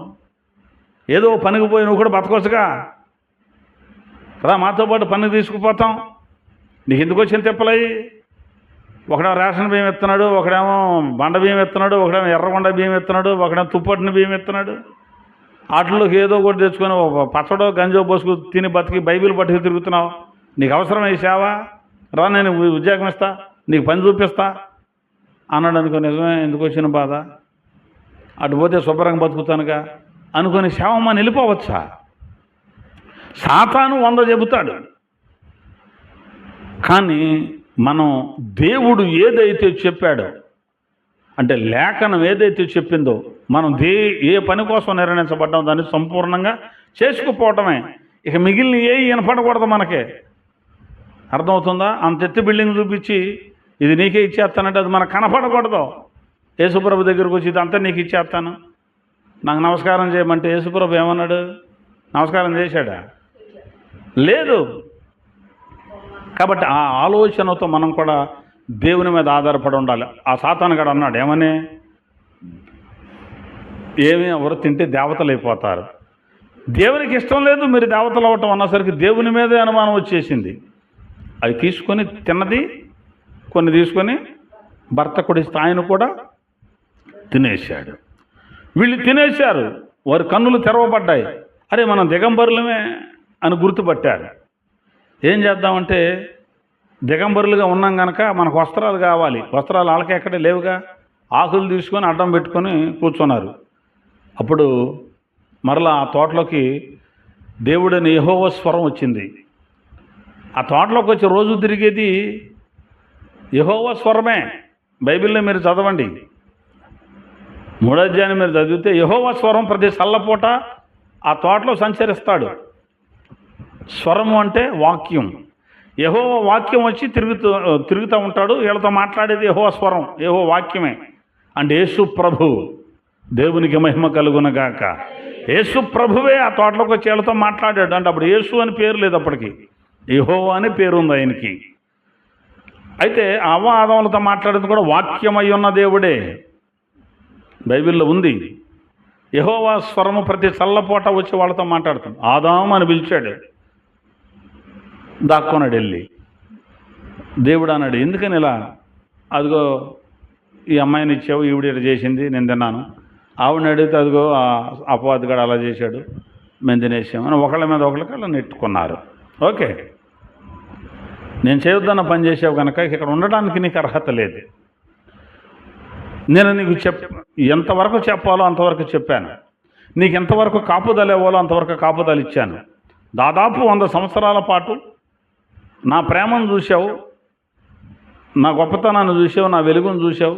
ఏదో పనికి పోయి నువ్వు కూడా బతకొచ్చుగా, రా మాతో పాటు పనికి తీసుకుపోతాం. నీకు ఎందుకు వచ్చిన తిప్పలయ్యి? ఒకడేమో రేషన్ బియ్యం ఎత్తున్నాడు, ఒకడేమో బండ బియ్యం ఎత్తున్నాడు, ఒకడేమో ఎర్రగొండ బియ్యం ఎత్తున్నాడు, ఒకడేమో తుప్పటిని బియ్యం ఎత్తున్నాడు. వాటిలోకి ఏదో ఒకటి తెచ్చుకొని పచ్చడో గంజో పోసుకు తిని బతికి బైబిల్ పట్టుకు తిరుగుతున్నావు. నీకు అవసరం వేసావా? రా, నేను ఉద్యోగం ఇస్తా, నీకు పని చూపిస్తా అన్నాడు అనుకో. నిజమే, ఎందుకు వచ్చిన బాధ? అటు పోతే శుభ్రంగా బతుకుతానుగా అనుకొని శవమని వెళ్ళిపోవచ్చా? సాతాను 100 చెబుతాడు, కానీ మనం దేవుడు ఏదైతే చెప్పాడో, అంటే లేఖనం ఏదైతే చెప్పిందో, మనం ఏ పని కోసం నిర్ణయించబడ్డామో దాన్ని సంపూర్ణంగా చేసుకుపోవటమే. ఇక మిగిలిన వినపడకూడదు మనకే. అర్థమవుతుందా? అంత ఎత్తి బిల్డింగ్ చూపించి ఇది నీకే ఇచ్చేస్తానంటే అది మనకు కనపడకూడదు. యేసుప్రభు దగ్గరకు వచ్చి ఇదంతా నీకు ఇచ్చేస్తాను, నాకు నమస్కారం చేయమంటే యేసుప్రభు ఏమన్నాడు? నమస్కారం చేశాడా? లేదు. కాబట్టి ఆ ఆలోచనతో మనం కూడా దేవుని మీద ఆధారపడి ఉండాలి. ఆ సాతాను గాడు అన్నాడు ఏమని, ఏమి ఎవరు తింటే దేవతలు అయిపోతారు. దేవునికి ఇష్టం లేదు మీరు దేవతలు అవ్వటం అన్నసరికి దేవుని మీదే అనుమానం వచ్చేసింది. అవి తీసుకొని తిన్నది కొన్ని తీసుకొని భర్త కొడిస్తే ఆయన కూడా తినేశాడు. వీళ్ళు తినేశారు, వారి కన్నులు తెరవబడ్డాయి. అరే మనం దిగంబరులమే అని గుర్తుపట్టారు. ఏం చేద్దామంటే దిగంబరులుగా ఉన్నాం కనుక మనకు వస్త్రాలు కావాలి. వస్త్రాలు వాళ్ళకి ఎక్కడే లేవుగా. ఆకులు తీసుకొని అడ్డం పెట్టుకొని కూర్చున్నారు. అప్పుడు మరలా ఆ తోటలోకి దేవుడని యెహోవా స్వరం వచ్చింది. ఆ తోటలోకి వచ్చి రోజు తిరిగేది యెహోవా స్వరమే. బైబిల్లో మీరు చదవండి, 3వ అధ్యాయం మీరు చదివితే యెహోవా స్వరం ప్రతి చల్లపూట ఆ తోటలో సంచరిస్తాడు. స్వరము అంటే వాక్యం. యెహోవా వాక్యం వచ్చి తిరుగుతూ ఉంటాడు. వీళ్ళతో మాట్లాడేది యెహోవా స్వరం, యెహోవా వాక్యమే. అంటే యేసు ప్రభు, దేవునికి మహిమ కలుగునగాక. యేసు ప్రభువే ఆ తోటలోకి వచ్చి వీళ్ళతో మాట్లాడాడు. అంటే అప్పుడు యేసు అని పేరు లేదు, అప్పటికి యెహోవా అని పేరు ఉంది ఆయనకి. అయితే అవ్వ ఆదాములతో మాట్లాడేది కూడా వాక్యమై ఉన్న దేవుడే. బైబిల్లో ఉంది. యెహోవా స్వరము ప్రతి చల్లపూట వచ్చి వాళ్ళతో మాట్లాడుతాడు. ఆదాము అని పిలిచాడు, దాక్కున్నాడు వెళ్ళి. దేవుడు అన్నాడు, ఎందుకని ఇలా? అదిగో ఈ అమ్మాయిని ఇచ్చావు, ఈవిడ ఇలా చేసింది, నేను తిన్నాను. ఆవిడని అడిగితే అదిగో అపవాదిగాడు అలా చేశాడు, మేము తినేసాము అని ఒకళ్ళ మీద ఒకళ్ళకి అలా నెట్టుకున్నారు. ఓకే, నేను చేయొద్దన్న పని చేసావు కనుక ఇక్కడ ఉండడానికి నీకు అర్హత లేదు. నేను నీకు ఎంతవరకు చెప్పాలో అంతవరకు చెప్పాను. నీకు ఎంతవరకు కాపుదల ఇవ్వాలో అంతవరకు కాపుదల ఇచ్చాను. దాదాపు 100 సంవత్సరాల పాటు నా ప్రేమను చూసావు, నా గొప్పతనాన్ని చూసావు, నా వెలుగును చూసావు,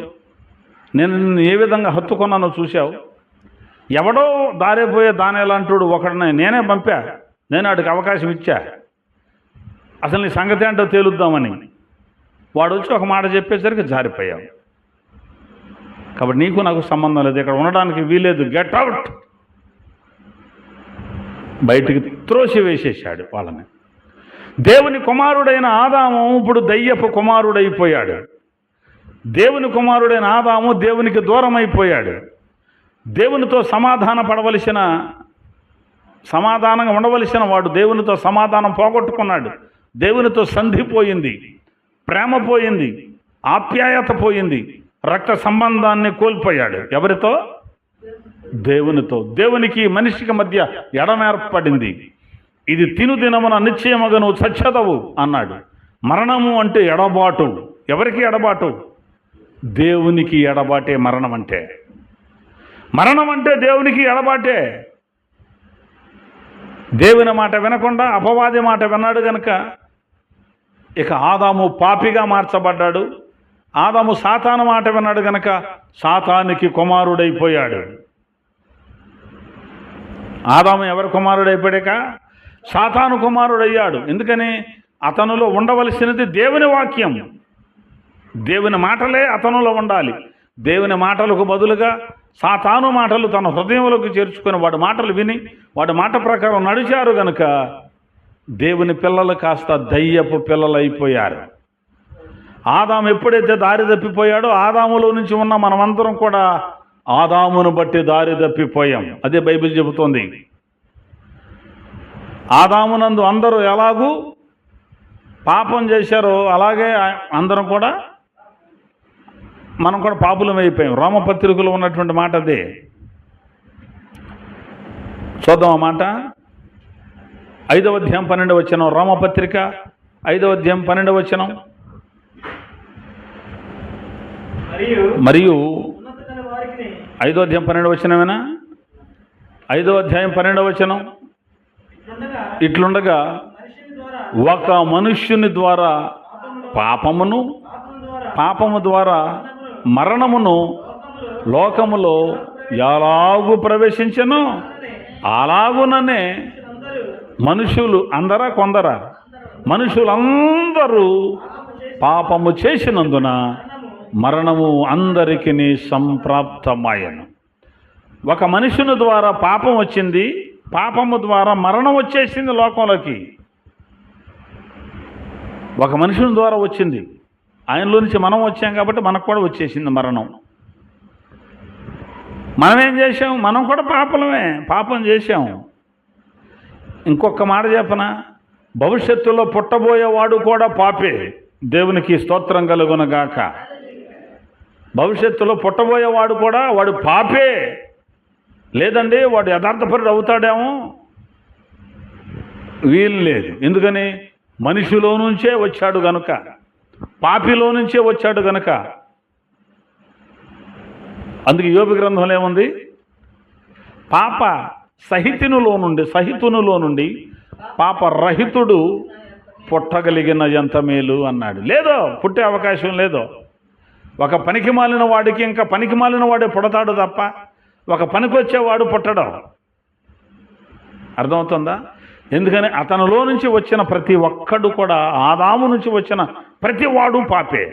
నేను నిన్ను ఏ విధంగా హత్తుకున్నానో చూసావు. ఎవడో దారిపోయే దానేలాంటోడు ఒకడిని నేనే పంపా, నేను వాడికి అవకాశం ఇచ్చా, అసలు నీ సంగతి ఏంటో తేలుద్దామని. వాడు వచ్చి ఒక మాట చెప్పేసరికి జారిపోయావు. కాబట్టి నీకు నాకు సంబంధం లేదు, ఇక్కడ ఉండడానికి వీలేదు, గెట్ అవుట్. బయటికి త్రోసి వేసేసాడు వాళ్ళని. దేవుని కుమారుడైన ఆదాము ఇప్పుడు దయ్యపు కుమారుడైపోయాడు. దేవుని కుమారుడైన ఆదాము దేవునికి దూరం అయిపోయాడు. దేవునితో సమాధానంగా ఉండవలసిన వాడు దేవునితో సమాధానం పోగొట్టుకున్నాడు. దేవునితో సంధి పోయింది, ప్రేమ పోయింది, ఆప్యాయత పోయింది, రక్త సంబంధాన్ని కోల్పోయాడు. ఎవరితో? దేవునితో. దేవునికి మనిషికి మధ్య ఎడమేర్పడింది. ఇది తినుదినమున నిశ్చయముగా నువ్వు చచ్చదవు అన్నాడు. మరణము అంటే ఎడబాటు. ఎవరికి ఎడబాటు? దేవునికి ఎడబాటే మరణం అంటే. మరణం అంటే దేవునికి ఎడబాటే. దేవుని మాట వినకుండా అపవాది మాట విన్నాడు కనుక ఇక ఆదాము పాపిగా మార్చబడ్డాడు. ఆదాము సాతాను మాట విన్నాడు కనుక సాతానికి కుమారుడైపోయాడు. ఆదాము ఎవరి కుమారుడైపోయాక? సాతాను కుమారుడయ్యాడు. ఎందుకని? అతనిలో ఉండవలసినది దేవుని వాక్యం. దేవుని మాటలే అతనిలో ఉండాలి. దేవుని మాటలకు బదులుగా సాతాను మాటలు తన హృదయంలోకి చేర్చుకొని వాడి మాటలు విని వాడి మాట ప్రకారం నడిచారు గనుక దేవుని పిల్లలు కాస్త దయ్యపు పిల్లలు అయిపోయారు. ఆదాము ఎప్పుడైతే దారి తప్పిపోయాడో ఆదాములో నుంచి ఉన్న మనమందరం కూడా ఆదామును బట్టి దారి తప్పిపోయాం. అదే బైబిల్ చెబుతోంది. ఆదామునందు అందరూ ఎలాగూ పాపం చేశారో అలాగే అందరం కూడా మనం కూడా పాపులం అయిపోయాం. రోమపత్రికలో ఉన్నటువంటి మాట అదే. చూద్దాం ఆ మాట. 5వ అధ్యాయం 12వ వచనం. రోమపత్రిక 5వ అధ్యాయం 12వ వచనం. మరియు 5వ అధ్యాయం 12వ వచనమేనా? 5వ అధ్యాయం 12వ వచనం. ఇట్లుండగా ఒక మనుష్యుని ద్వారా పాపము ద్వారా మరణమును లోకములో ఎలాగూ ప్రవేశించెనో అలాగుననే మనుషులు అందరా కొందరా మనుషులందరూ పాపము చేసినందున మరణము అందరికీ సంప్రాప్తమాయను. ఒక మనుషుని ద్వారా పాపం వచ్చింది, పాపము ద్వారా మరణం వచ్చేసింది లోకంలోకి. ఒక మనుషుని ద్వారా వచ్చింది, ఆయనలో నుంచి మనం వచ్చాం కాబట్టి మనకు కూడా వచ్చేసింది మరణం. మనం ఏం చేసాం? మనం కూడా పాపలమే, పాపం చేశాం. ఇంకొక మాట చెప్పనా, భవిష్యత్తులో పుట్టబోయేవాడు కూడా పాపే. దేవునికి స్తోత్రం కలుగునగాక. భవిష్యత్తులో పుట్టబోయేవాడు కూడా వాడు పాపే. లేదండి వాడు యథార్థపరుడు అవుతాడేమో, వీలు లేదు. ఎందుకని? మనిషిలో నుంచే వచ్చాడు గనుక, పాపిలో నుంచే వచ్చాడు గనుక. అందుకే యోబు గ్రంథంలో ఏముంది? పాప సహితునిలో నుండి పాప రహితుడు పుట్టగలిగిన ఎంత మేలు అన్నాడు. లేదో, పుట్టే అవకాశం లేదో. ఒక పనికి మాలిన వాడికి ఇంకా పనికి మాలిన వాడే పుడతాడు తప్ప ఒక పనికొచ్చేవాడు పుట్టడం. అర్థమవుతుందా? ఎందుకని అతనిలో నుంచి వచ్చిన ప్రతి ఒక్కడు కూడా, ఆదాము నుంచి వచ్చిన ప్రతి వాడు పాపే.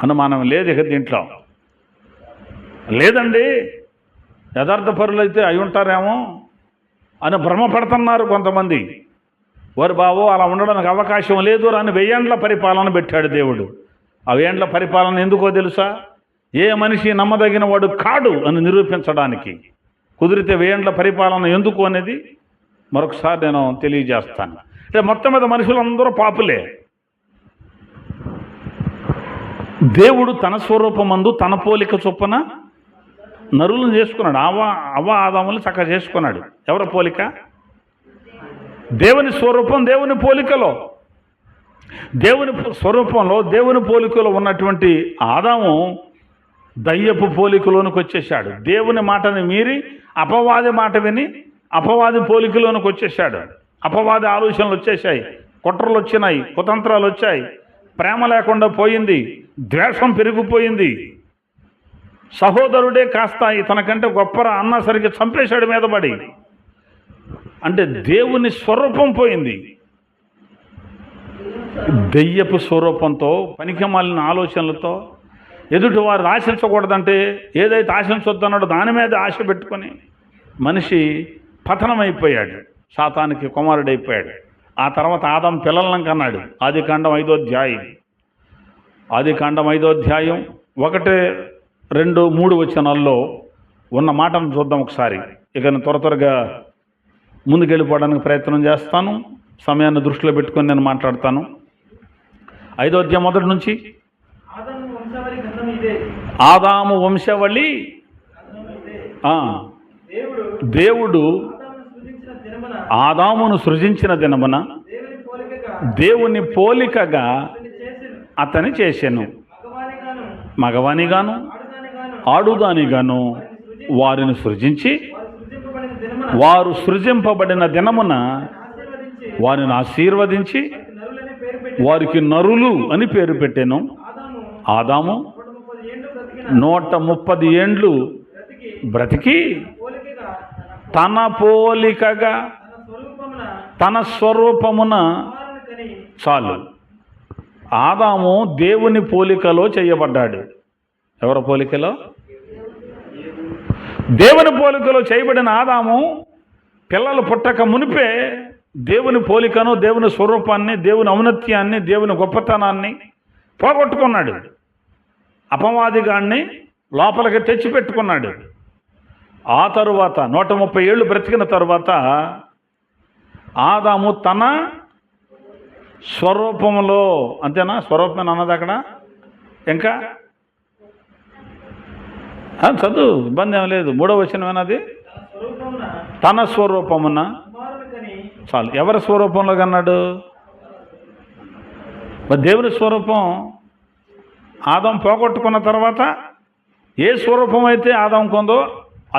అనుమానం లేదు ఇక దీంట్లో. లేదండి యథార్థపరులైతే అయి ఉంటారేమో అని భ్రమపడుతున్నారు కొంతమంది. వారు బాబు అలా ఉండడానికి అవకాశం లేదు అని 1000 ఏండ్ల పరిపాలన పెట్టాడు దేవుడు. ఆ 1000 ఏండ్ల పరిపాలన ఎందుకో తెలుసా? ఏ మనిషి నమ్మదగిన వాడు కాడు అని నిరూపించడానికి. కుదిరితే 1000 ఏండ్ల పరిపాలన ఎందుకు అనేది మరొకసారి నేను తెలియజేస్తాను. అంటే మొత్తం మీద మనుషులందరూ పాపులే. దేవుడు తన స్వరూపమందు తన పోలిక చొప్పున నరులను చేసుకున్నాడు. అవ్వ ఆదాములు చక్కగా చేసుకున్నాడు. ఎవరి పోలిక? దేవుని స్వరూపం, దేవుని పోలికలో, దేవుని స్వరూపంలో దేవుని పోలికలో ఉన్నటువంటి ఆదాము దయ్యపు పోలికలోనికి వచ్చేసాడు. దేవుని మాటని మీరి అపవాది మాట విని అపవాది పోలికలోనికి వచ్చేసాడు. అపవాది ఆలోచనలు వచ్చేసాయి, కుట్రలు వచ్చినాయి, కుతంత్రాలు వచ్చాయి, ప్రేమ లేకుండా పోయింది, ద్వేషం పెరిగిపోయింది. సహోదరుడే కాస్త ఇతనికంటే గొప్పరా అన్న సరిగ్గా చంపేశాడు మీద పడి. అంటే దేవుని స్వరూపం పోయింది. దెయ్యపు స్వరూపంతో, పనికిమాలిన ఆలోచనలతో, ఎదుటి వారు ఆశించకూడదంటే ఏదైతే ఆశించొద్దన్నాడో దాని మీద ఆశ పెట్టుకొని మనిషి పతనమైపోయాడు, సాతానికి కుమారుడైపోయాడు. ఆ తర్వాత ఆదాం పిల్లలను కన్నాడు. ఆదికాండం 5వ అధ్యాయం 1, 2, 3 వచనాల్లో ఉన్న మాటను చూద్దాం ఒకసారి. ఇక నేను త్వరగా ముందుకెళ్ళిపోవడానికి ప్రయత్నం చేస్తాను. సమయాన్ని దృష్టిలో పెట్టుకొని నేను మాట్లాడతాను. 5వ అధ్యాయం 1 నుంచి. ఆదాము వంశవళి దేవుడు ఆదామును సృజించిన దినమున దేవుని పోలికగా అతని చేసెను. మగవానిగాను ఆడుదానిగాను వారిని సృజించి, వారు సృజింపబడిన దినమున వారిని ఆశీర్వదించి వారికి నరులు అని పేరు పెట్టెను. ఆదాము 130 ఏండ్లు బ్రతికి తన పోలికగా తన స్వరూపమున చాలు. ఆదాము దేవుని పోలికలో చేయబడ్డాడు. ఎవరి పోలికలో? దేవుని పోలికలో చేయబడిన ఆదాము పిల్లలు పుట్టక మునిపే దేవుని పోలికను, దేవుని స్వరూపాన్ని, దేవుని ఔన్నత్యాన్ని, దేవుని గొప్పతనాన్ని పోగొట్టుకున్నాడు. అపవాదిగాన్ని లోపలికి తెచ్చిపెట్టుకున్నాడు. ఆ తరువాత 130 ఏళ్ళు బ్రతికిన తరువాత ఆదాము తన స్వరూపంలో, అంతేనా? స్వరూపమేనా అన్నది అక్కడ? ఇంకా చదువు, ఇబ్బంది ఏం లేదు. 3వ వచనమేనది. తన స్వరూపమున, చాలు. ఎవరి స్వరూపంలో కన్నాడు? మరి దేవుని స్వరూపం ఆదాం పోగొట్టుకున్న తర్వాత ఏ స్వరూపం అయితే ఆదాం కొందో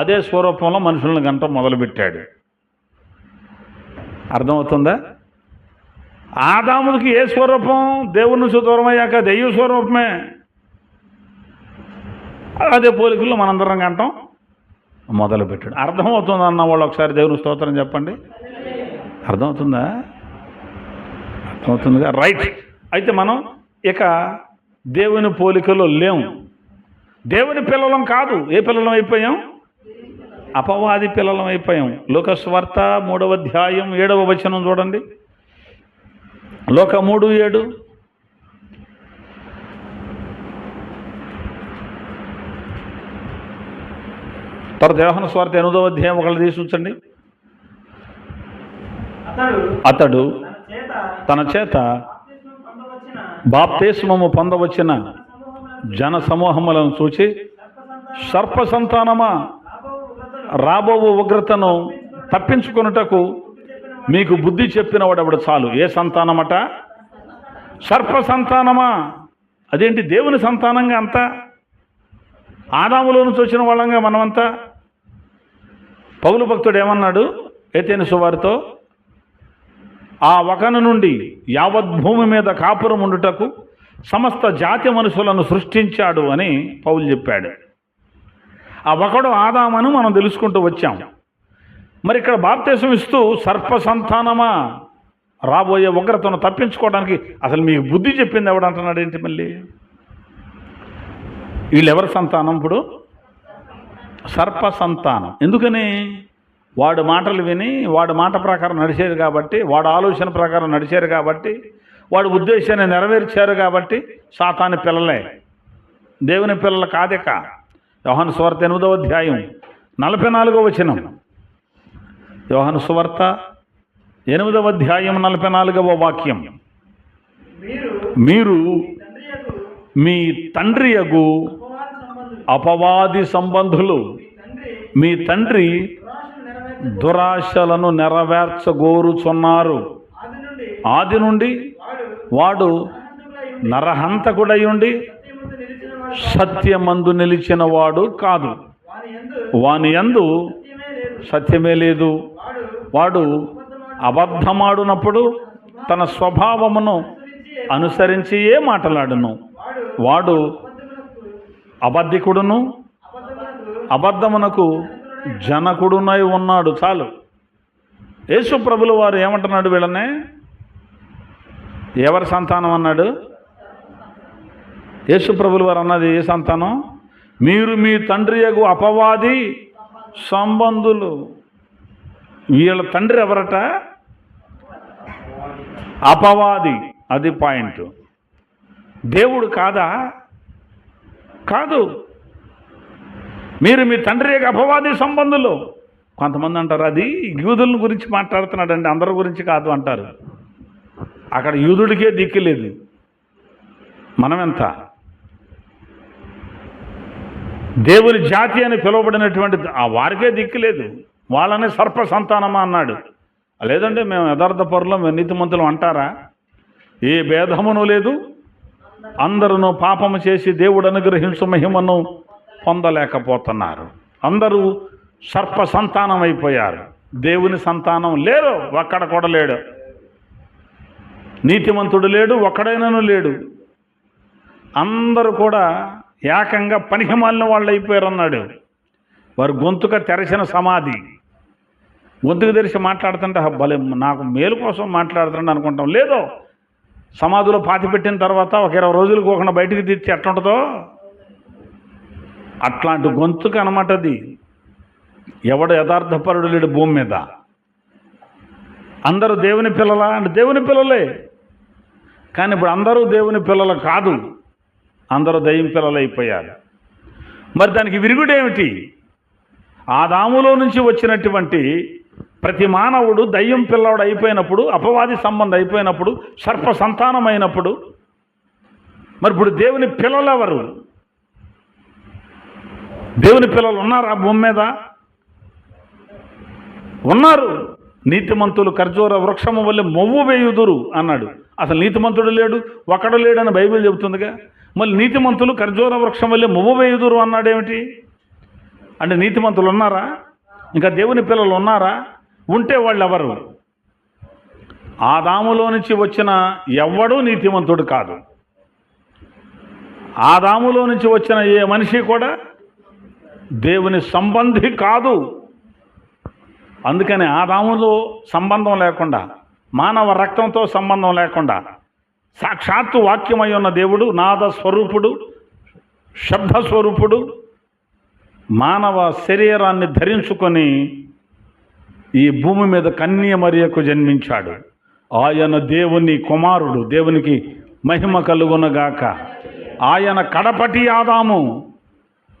అదే స్వరూపంలో మనుషులను గంట మొదలుపెట్టాడు. అర్థమవుతుందా? ఆదాముకి ఏ స్వరూపం? దేవుని నుంచి దూరమయ్యాక దెయ్య స్వరూపమే. అదే పోలికల్లో మనందరం గంటం మొదలుపెట్టాడు. అర్థమవుతుంది అన్న వాళ్ళు ఒకసారి దేవుని స్తోత్రం చెప్పండి. అర్థమవుతుందా? అర్థమవుతుందిగా? రైట్. అయితే మనం ఇక దేవుని పోలికలో లేము. దేవుని పిల్లలం కాదు. ఏ పిల్లలం అయిపోయాం? అపవాది పిల్లలం అయిపోయాం. లూకా సువార్త 3వ అధ్యాయం 7వ వచనం చూడండి. లూకా 3:7. తర్వాత యోహాను సువార్త 8వ అధ్యాయం ఒకళ్ళు తీసి ఉంచండి. అతడు తన చేత బాప్తిస్మము పొందవచ్చిన జన సమూహములను చూచి, సర్ప సంతానమా, రాబో ఉగ్రతను తప్పించుకొనుటకు మీకు బుద్ధి చెప్పిన వాడెవడు చాలు. ఏ సంతానమట? సర్ప సంతానమా. అదేంటి? దేవుని సంతానంగా అంతా, ఆదాములో నుంచి వచ్చిన వాళ్ళంగా మనమంతా. పౌలు భక్తుడు ఏమన్నాడు ఏతేను సువార్తో? ఆ ఒకను నుండి యావత్ భూమి మీద కాపురం ఉండుటకు సమస్త జాతి మనుషులను సృష్టించాడు అని పౌలు చెప్పాడు. ఆ ఒకడు ఆదామని మనం తెలుసుకుంటూ వచ్చాం. మరి ఇక్కడ బాప్తిసం ఇస్తూ సర్ప సంతానమా, రాబోయే ఉగ్రతను తప్పించుకోవడానికి అసలు మీకు బుద్ధి చెప్పింది ఎవడంటున్నాడు? ఏంటి మళ్ళీ? వీళ్ళు ఎవరి సంతానం? ఇప్పుడు సర్ప సంతానం. ఎందుకని? వాడు మాటలు విని వాడు మాట ప్రకారం నడిచారు కాబట్టి, వాడు ఆలోచన ప్రకారం నడిచారు కాబట్టి, వాడు ఉద్దేశాన్ని నెరవేర్చారు కాబట్టి సాతాను పిల్లలే, దేవుని పిల్లలు కాదేక. యోహాను సువార్త 8వ అధ్యాయం 44వ వచనం. యోహాను సువార్త 8వ అధ్యాయం 44వ వాక్యం. మీరు మీ తండ్రియగు అపవాది సంబంధులు, మీ తండ్రి దురాశలను నెరవేర్చగోరుచున్నారు. ఆది నుండి వాడు నరహంతకుడై ఉండి సత్యమందు నిలిచిన వాడు కాదు. వాని యందు సత్యమే లేదు. వాడు అబద్ధమాడునప్పుడు తన స్వభావమును అనుసరించి ఏ మాటలాడును. వాడు అబద్ధికుడును అబద్ధమునకు జనకుడునై ఉన్నాడు. చాలు. యేసు ప్రభులు వారు ఏమంటున్నాడు? వీళ్ళనే ఎవరి సంతానం అన్నాడు? యేసు ప్రభులు వారు అన్నది ఏ సంతానం? మీరు మీ తండ్రియగు అపవాది సంబంధులు. వీళ్ళ తండ్రి ఎవరట? అపవాది. అది పాయింట్. దేవుడు కాదా? కాదు. మీరు మీ తండ్రి యొక్క అపవాది సంబంధులు. కొంతమంది అంటారు అది యూదుల గురించి మాట్లాడుతున్నాడండి, అందరి గురించి కాదు అంటారు. అక్కడ యూదుడికే దిక్కు లేదు. మనమెంత? దేవుని జాతి అని పిలువబడినటువంటి ఆ వారికే దిక్కు లేదు. వాళ్ళనే సర్ప సంతానమా అన్నాడు. లేదంటే మేము యథార్థ పరులం, మేము నీతిమంతులం అంటారా? ఏ భేదమును లేదు. అందరూ పాపము చేసి దేవుడు అనుగ్రహించు మహిమను పొందలేకపోతున్నారు. అందరూ సర్ప సంతానం అయిపోయారు. దేవుని సంతానం లేరు, ఒక్కడ కూడా లేడు. నీతిమంతుడు లేడు, ఒక్కడైనను లేడు. అందరూ కూడా ఏకంగా పనికిమాలిన వాళ్ళు అయిపోయారు అన్నాడు. వారు గొంతుక తెరచిన సమాధి. గొంతుకు తెరిచి మాట్లాడుతుంటే భలే నాకు మేలు కోసం మాట్లాడుతున్నాడు అనుకుంటాం. లేదో సమాధిలో పాతిపెట్టిన తర్వాత ఒక 20 రోజులు పోకుండా బయటికి తీర్చి ఎట్లుంటుందో అట్లాంటి గొంతుకు అనమాట అది. ఎవడు యథార్థపరుడు లేడు భూమి మీద. అందరూ దేవుని పిల్లలా అంటే దేవుని పిల్లలే, కానీ ఇప్పుడు అందరూ దేవుని పిల్లలు కాదు, అందరూ దయ్యం పిల్లలు అయిపోయారు. మరి దానికి విరుగుడేమిటి? ఆదాములో నుంచి వచ్చినటువంటి ప్రతి మానవుడు దయ్యం పిల్లవాడు అయిపోయినప్పుడు, అపవాది సంబంధం అయిపోయినప్పుడు, సర్ప సంతానం అయినప్పుడు, మరి ఇప్పుడు దేవుని పిల్లలు ఎవరు? దేవుని పిల్లలు ఉన్నారా భూమి మీద? ఉన్నారు. నీతిమంతులు ఖర్జూర వృక్షము వల్ల మొవ్వు వేయుదురు అన్నాడు. అసలు నీతిమంతుడు లేడు, ఒకడు లేడని బైబిల్ చెబుతుందిగా. మళ్ళీ నీతిమంతులు ఖర్జూర వృక్షం వల్ల మొవ్వు వేయుదురు అన్నాడేమిటి? అంటే నీతిమంతులు ఉన్నారా? ఇంకా దేవుని పిల్లలు ఉన్నారా? ఉంటే వాళ్ళు ఎవరు? ఆదాములో నుంచి వచ్చిన ఎవ్వడూ నీతిమంతుడు కాదు. ఆదాములో నుంచి వచ్చిన ఏ మనిషి కూడా దేవుని సంబంధి కాదు. అందుకని ఆదాములో సంబంధం లేకుండా, మానవ రక్తంతో సంబంధం లేకుండా, సాక్షాత్తు వాక్యమై ఉన్న దేవుడు, నాద స్వరూపుడు, శబ్ద స్వరూపుడు, మానవ శరీరాన్ని ధరించుకొని ఈ భూమి మీద కన్య మరియకు జన్మించాడు. ఆయన దేవుని కుమారుడు. దేవునికి మహిమ కలుగునగాక. ఆయన కడపటి ఆదాము.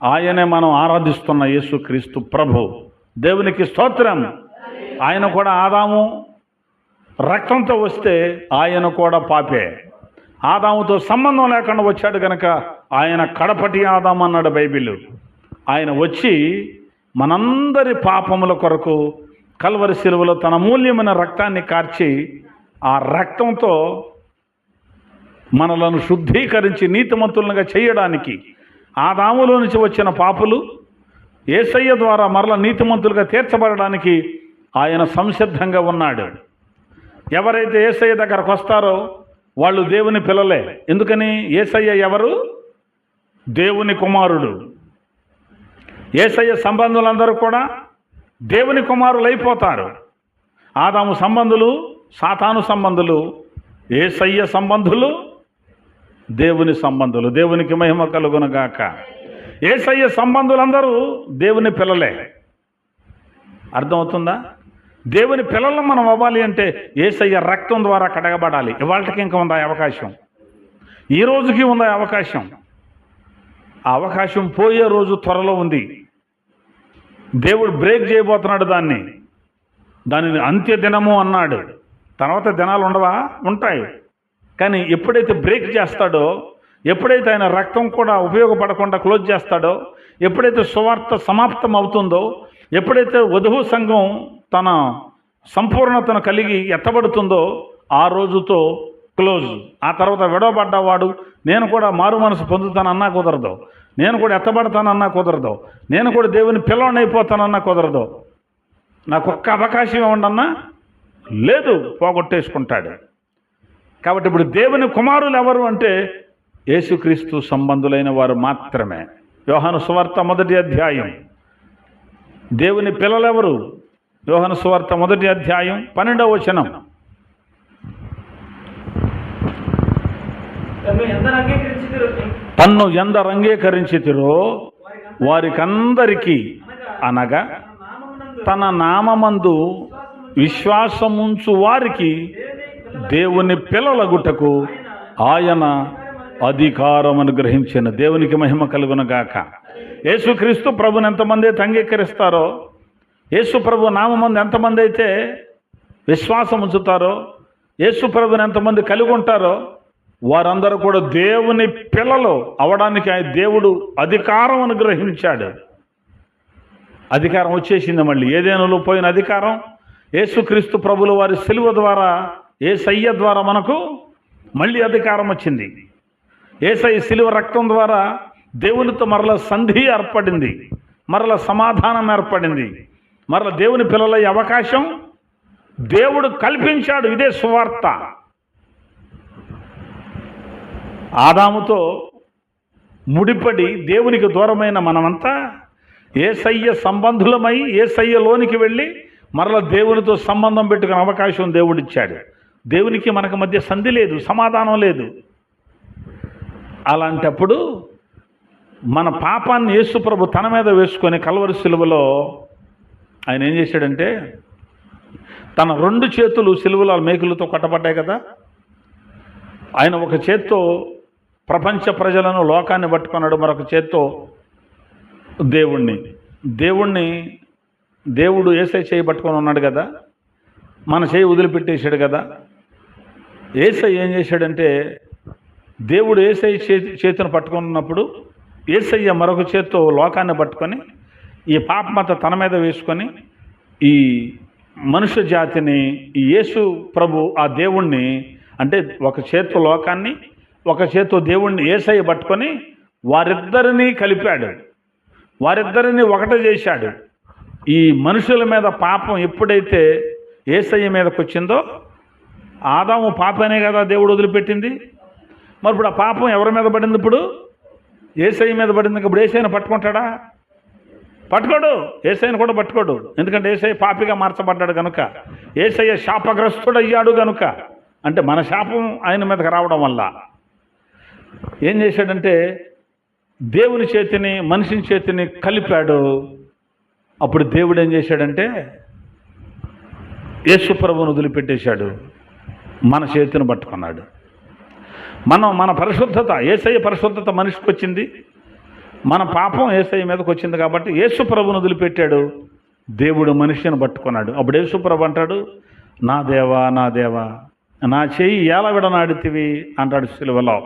ఆయనే మనం ఆరాధిస్తున్న యేసుక్రీస్తు ప్రభు. దేవునికి స్తోత్రం. ఆయన కూడా ఆదాము రక్తంతో వస్తే ఆయన కూడా పాపే. ఆదాముతో సంబంధం లేకుండా వచ్చాడు కనుక ఆయన కడపటి ఆదాము అన్నాడు బైబిల్. ఆయన వచ్చి మనందరి పాపముల కొరకు కల్వరి శిలువలో తన అమూల్యమైన రక్తాన్ని కార్చి, ఆ రక్తంతో మనలను శుద్ధీకరించి నీతిమంతులుగా చేయడానికి, ఆదాములో నుంచి వచ్చిన పాపులు యేసయ్య ద్వారా మరల నీతిమంతులుగా తీర్చబడడానికి ఆయన సంసిద్ధంగా ఉన్నాడు. ఎవరైతే యేసయ్య దగ్గరకు వస్తారో వాళ్ళు దేవుని పిల్లలే. ఎందుకని? యేసయ్య ఎవరు? దేవుని కుమారుడు. యేసయ్య సంబంధులందరూ కూడా దేవుని కుమారులు అయిపోతారు. ఆదాము సంబంధులు సాతాను సంబంధులు, యేసయ్య సంబంధులు దేవుని సంబంధులు. దేవునికి మహిమ కలుగునగాక. యేసయ్య సంబంధులందరూ దేవుని పిల్లలే. అర్థమవుతుందా? దేవుని పిల్లలు మనం అవ్వాలి అంటే యేసయ్య రక్తం ద్వారా కడగబడాలి. ఇవాళకి ఇంకా ఉందా అవకాశం? ఈ రోజుకి ఉందా అవకాశం? ఆ అవకాశం పోయే రోజు త్వరలో ఉంది. దేవుడు బ్రేక్ చేయబోతున్నాడు దానిని అంత్య దినము అన్నాడు. తర్వాత దినాలు ఉండవా? ఉంటాయి. కానీ ఎప్పుడైతే బ్రేక్ చేస్తాడో, ఎప్పుడైతే ఆయన రక్తం కూడా ఉపయోగపడకుండా క్లోజ్ చేస్తాడో, ఎప్పుడైతే సువార్త సమాప్తం అవుతుందో, ఎప్పుడైతే వధువు సంఘం తన సంపూర్ణతను కలిగి ఎత్తబడుతుందో ఆ రోజుతో క్లోజ్. ఆ తర్వాత విడవబడ్డవాడు నేను కూడా మారు మనసు పొందుతానన్నా కుదరదు, నేను కూడా ఎత్తబడతానన్నా కుదరదు, నేను కూడా దేవుని పిల్లవాడిని అయిపోతానన్నా కుదరదు. నాకు ఒక్క అవకాశం ఇవ్వండన్నా లేదు, పోగొట్టేసుకుంటాడు. కాబట్టి ఇప్పుడు దేవుని కుమారులు ఎవరు అంటే యేసుక్రీస్తు సంబంధులైన వారు మాత్రమే. యోహాను సువార్త 1వ అధ్యాయం. దేవుని పిల్లలెవరు? యోహాను సువార్త 1వ అధ్యాయం 12వ వచనం. తన్ను ఎందరు అంగీకరించితిరో వారికందరికీ, అనగా తన నామమందు విశ్వాసముంచు వారికి దేవుని పిల్లలగుటకు ఆయన అధికారం అనుగ్రహించిన. దేవునికి మహిమ కలుగునగాక. యేసుక్రీస్తు ప్రభుని ఎంతమంది అయితే అంగీకరిస్తారో, యేసు ప్రభు నామమందు ఎంతమంది అయితే విశ్వాసం ఉంచుతారో, యేసు ప్రభుని ఎంతమంది కలిగి ఉంటారో వారందరూ కూడా దేవుని పిల్లలు అవడానికి ఆయన దేవుడు అధికారం అనుగ్రహించాడు. అధికారం వచ్చేసింది. మళ్ళీ ఏదేనులో పోయిన అధికారం యేసుక్రీస్తు ప్రభుల వారి సిలువ ద్వారా, యేసయ్య ద్వారా మనకు మళ్ళీ అధికారం వచ్చింది. యేసయ్య సిలువ రక్తం ద్వారా దేవునితో మరల సంధి ఏర్పడింది, మరల సమాధానం ఏర్పడింది, మరల దేవుని పిల్లలయ్యే అవకాశం దేవుడు కల్పించాడు. ఇదే సువార్త. ఆదాముతో ముడిపడి దేవునికి దూరమైన మనమంతా యేసయ్య సంబంధులమై యేసయ్యలోనికి వెళ్ళి మరల దేవునితో సంబంధం పెట్టుకునే అవకాశం దేవుడిచ్చాడు. దేవునికి మనకు మధ్య సంధి లేదు, సమాధానం లేదు. అలాంటప్పుడు మన పాపాన్ని యేసు ప్రభు తన మీద వేసుకొని కల్వరి సిలువలో ఆయన ఏం చేశాడంటే, తన 2 చేతులు సిలువలో మేకులతో కొట్టబడ్డాయి కదా, ఆయన ఒక చేత్తో ప్రపంచ ప్రజలను, లోకాన్ని పట్టుకున్నాడు, మరొక చేత్తో దేవుడు యేసయ్య చేయి పట్టుకొని ఉన్నాడు కదా, మన చేయి వదిలిపెట్టేశాడు కదా. యేసయ్య ఏం చేశాడంటే, దేవుడు యేసయ్య చేతిని పట్టుకున్నప్పుడు యేసయ్య మరొక చేత్తో లోకాన్ని పట్టుకొని ఈ పాపమంతా తన మీద వేసుకొని ఈ మనుష్య జాతిని, ఈ యేసు ప్రభు ఆ దేవుణ్ణి, అంటే ఒక చేత్తో లోకాన్ని, ఒక చేత్తో దేవుణ్ణి యేసయ్య పట్టుకొని వారిద్దరినీ కలిపాడు, వారిద్దరినీ ఒకటి చేశాడు. ఈ మనుషుల మీద పాపం ఎప్పుడైతే యేసయ్య మీదకి వచ్చిందో, ఆదాము పాపనే కదా దేవుడు వదిలిపెట్టింది, మరి ఇప్పుడు ఆ పాపం ఎవరి మీద పడింది? ఇప్పుడు యేసయ్య మీద పడింది. ఇప్పుడు యేసయ్యను పట్టుకుంటాడా? పట్టుకోడు. యేసయ్యను కూడా పట్టుకోడు. ఎందుకంటే యేసయ్య పాపిగా మార్చబడ్డాడు కనుక, యేసయ్య శాపగ్రస్తుడయ్యాడు కనుక. అంటే మన శాపం ఆయన మీదకి రావడం వల్ల ఏం చేశాడంటే, దేవుని చేతిని మనిషిని చేతిని కలిపాడు. అప్పుడు దేవుడు ఏం చేశాడంటే, యేసు ప్రభువును వదిలిపెట్టేశాడు, మన చేతిని పట్టుకున్నాడు. మన పరిశుద్ధత, యేసయ్య పరిశుద్ధత మనిషికి వచ్చింది, మన పాపం యేసయ్య మీదకి వచ్చింది కాబట్టి యేసు ప్రభువును వదిలిపెట్టాడు, దేవుడు మనిషిని పట్టుకున్నాడు. అప్పుడు యేసు ప్రభు అంటాడు, నా దేవా నా దేవా నా చెయ్యి ఎలా విడనాడితివి అంటాడు సిలువలో.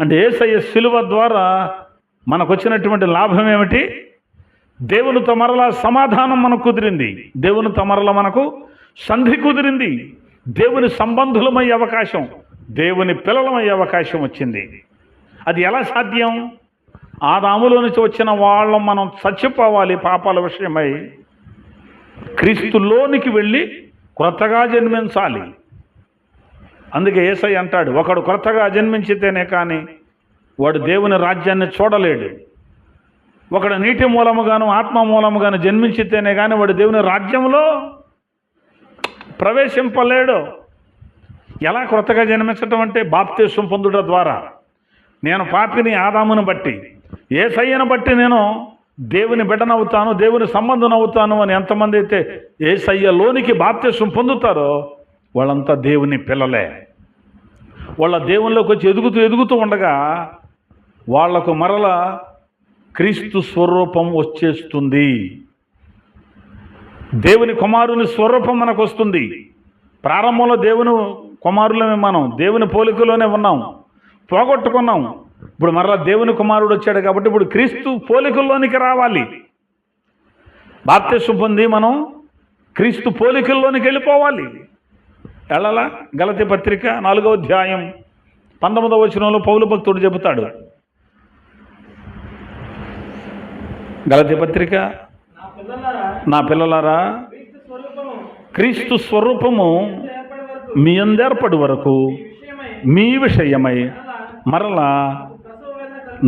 అంటే యేసయ్య సిలువ ద్వారా మనకు వచ్చినటువంటి లాభం ఏమిటి? దేవునితో మరలా సమాధానం మనకు కుదిరింది, దేవునితో మరలా మనకు సంధి కుదిరింది, దేవుని సంబంధులమయ్యే అవకాశం, దేవుని పిల్లలమయ్యే అవకాశం వచ్చింది. అది ఎలా సాధ్యం? ఆదాములో నుంచి వచ్చిన వాళ్ళం మనం చచ్చిపోవాలి పాపాల విషయమై, క్రీస్తులోనికి వెళ్ళి కొత్తగా జన్మించాలి. అందుకే యేసయ్య అంటాడు, ఒకడు కొత్తగా జన్మించితేనే కానీ వాడు దేవుని రాజ్యాన్ని చూడలేడు. ఒకడు నీటి మూలముగాను ఆత్మ మూలముగాను జన్మించితేనే కానీ వాడు దేవుని రాజ్యంలో ప్రవేశింపలేడు. ఎలా కొత్తగా జన్మించటం అంటే, బాప్తిస్మం పొందుట ద్వారా. నేను పాపిని ఆదామును బట్టి, యేసయ్యను బట్టి నేను దేవుని బిడ్డనవుతాను, దేవుని సంబంధనవుతాను అని ఎంతమంది అయితే యేసయ్యలోనికి బాప్తిస్మం పొందుతారో వాళ్ళంతా దేవుని పిల్లలే. వాళ్ళ దేవునిలోకి వచ్చి ఎదుగుతూ ఉండగా వాళ్లకు మరల క్రీస్తు స్వరూపం వచ్చేస్తుంది. దేవుని కుమారుని స్వరూపం మనకు వస్తుంది. ప్రారంభంలో దేవుని కుమారులమే, మనం దేవుని పోలికలోనే ఉన్నాం, పోగొట్టుకున్నాం. ఇప్పుడు మరలా దేవుని కుమారుడు వచ్చాడు కాబట్టి ఇప్పుడు క్రీస్తు పోలికల్లోనికి రావాలి. బాప్తిస్మం పొంది మనం క్రీస్తు పోలికల్లోనికి వెళ్ళిపోవాలి. ఎళ్ళలా? గలతీ పత్రిక 4వ అధ్యాయం 19వ వచనంలో పౌలు భక్తుడు చెబుతాడు. గలతీ పత్రిక, నా పిల్లలారా క్రీస్తు స్వరూపము మీ యందేర్పడి వరకు మీ విషయమై మరలా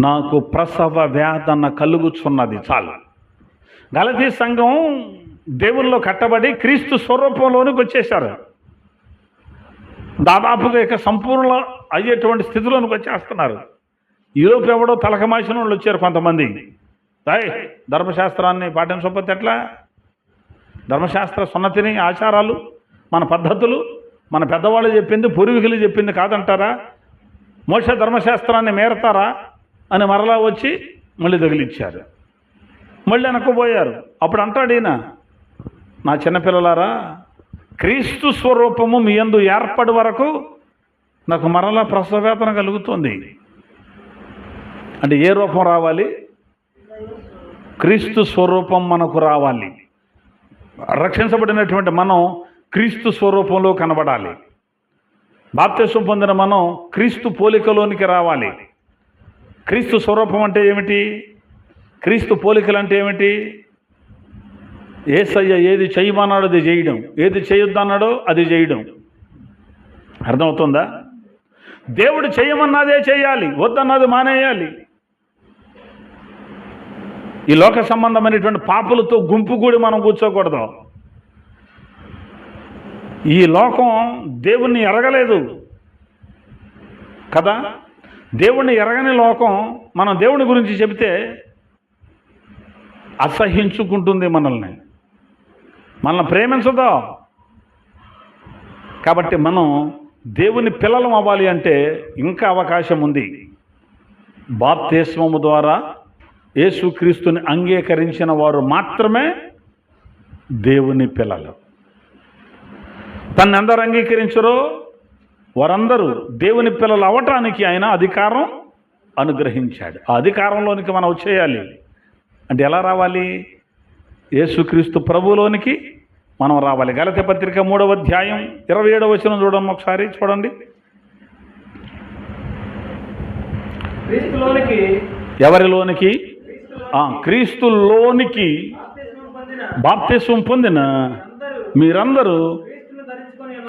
నాకు ప్రసవ వేదన కలుగుచున్నది. చాలు. గలతీ సంఘం దేవుల్లో కట్టబడి క్రీస్తు స్వరూపంలోనికి వచ్చేశారు. దాదాపుగా ఇక సంపూర్ణ అయ్యేటువంటి స్థితిలోనికి వచ్చేస్తున్నారు. ఈలోపు ఎవడో తలకమాసిన వాళ్ళు వచ్చారు కొంతమంది. ధర్మశాస్త్రాన్ని పాటించకపోతే ఎట్లా? ధర్మశాస్త్ర సున్నతిని, ఆచారాలు, మన పద్ధతులు, మన పెద్దవాళ్ళు చెప్పింది, పూర్వీకులు చెప్పింది కాదంటారా? మోషే ధర్మశాస్త్రాన్ని మేరతారా అని మరలా వచ్చి మళ్ళీ తగిలిచ్చారు, మళ్ళీ వెనక్కిపోయారు. అప్పుడు అంటాడు ఈయన, నా చిన్నపిల్లలారా క్రీస్తు స్వరూపము మీ యందు ఏర్పడి వరకు నాకు మరలా ప్రసవేదన కలుగుతుంది. అంటే ఏ రూపం రావాలి? క్రీస్తు స్వరూపం మనకు రావాలి. రక్షించబడినటువంటి మనం క్రీస్తు స్వరూపంలో కనబడాలి. బాప్తిస్మం పొందిన మనం క్రీస్తు పోలికలోనికి రావాలి. క్రీస్తు స్వరూపం అంటే ఏమిటి? క్రీస్తు పోలికలు అంటే ఏమిటి? యేసయ్య ఏది చేయమన్నాడో అది చేయడం, ఏది చేయొద్దన్నాడో అది చేయడం. అర్థమవుతుందా? దేవుడు చేయమన్నదే చేయాలి, వద్దన్నది మానేయాలి. ఈ లోక సంబంధమైనటువంటి పాపులతో గుంపు కూడి మనం కూర్చోకూడదు. ఈ లోకం దేవుణ్ణి ఎరగలేదు కదా. దేవుణ్ణి ఎరగని లోకం మనం దేవుని గురించి చెబితే అసహించుకుంటుంది, మనల్ని ప్రేమించదో. కాబట్టి మనం దేవుని పిల్లలం అవ్వాలి అంటే ఇంకా అవకాశం ఉంది. బాప్తిస్మము ద్వారా యేసుక్రీస్తుని అంగీకరించిన వారు మాత్రమే దేవుని పిల్లలు. తన్ని అందరూ అంగీకరించరో వారందరూ దేవుని పిల్లలు అవ్వటానికి ఆయన అధికారం అనుగ్రహించాడు. ఆ అధికారంలోనికి మనం వచ్చేయాలి. అంటే ఎలా రావాలి? యేసుక్రీస్తు ప్రభువులోనికి మనం రావాలి. గలతీ పత్రిక 3వ అధ్యాయం 27వ వచనం చూడమ్మా, ఒకసారి చూడండి. ఎవరిలోనికి? క్రీస్తులోనికి బాప్తిస్మం పొందిన మీరందరూ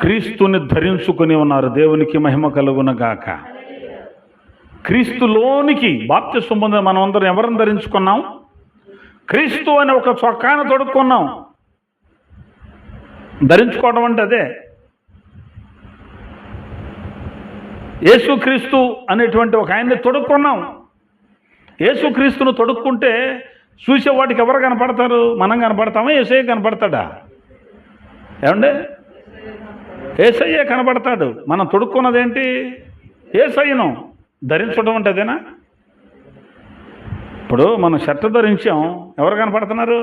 క్రీస్తుని ధరించుకొని ఉన్నారు. దేవునికి మహిమ కలుగునగాక. క్రీస్తులోనికి బాప్తిస్మం పొందిన మనం అందరం ఎవరిని ధరించుకున్నాం? క్రీస్తు అనే ఒక చొక్కాను తొడుక్కున్నాం. ధరించుకోవడం అంటే అదే. యేసుక్రీస్తు అనేటువంటి ఒక ఆయన్ని తొడుక్కున్నాం. యేసుక్రీస్తును తొడుక్కుంటే చూసేవాటికి ఎవరు కనపడతారు? మనం కనపడతామా? యేసయ్య కనపడతాడా? ఏమండి? యేసయ్య కనపడతాడు. మనం తొడుక్కున్నదేంటి? యేసయ్యను ధరించడం అంటే అదేనా? ఇప్పుడు మనం షర్ట్ ధరించాం, ఎవరు కనపడుతున్నారు?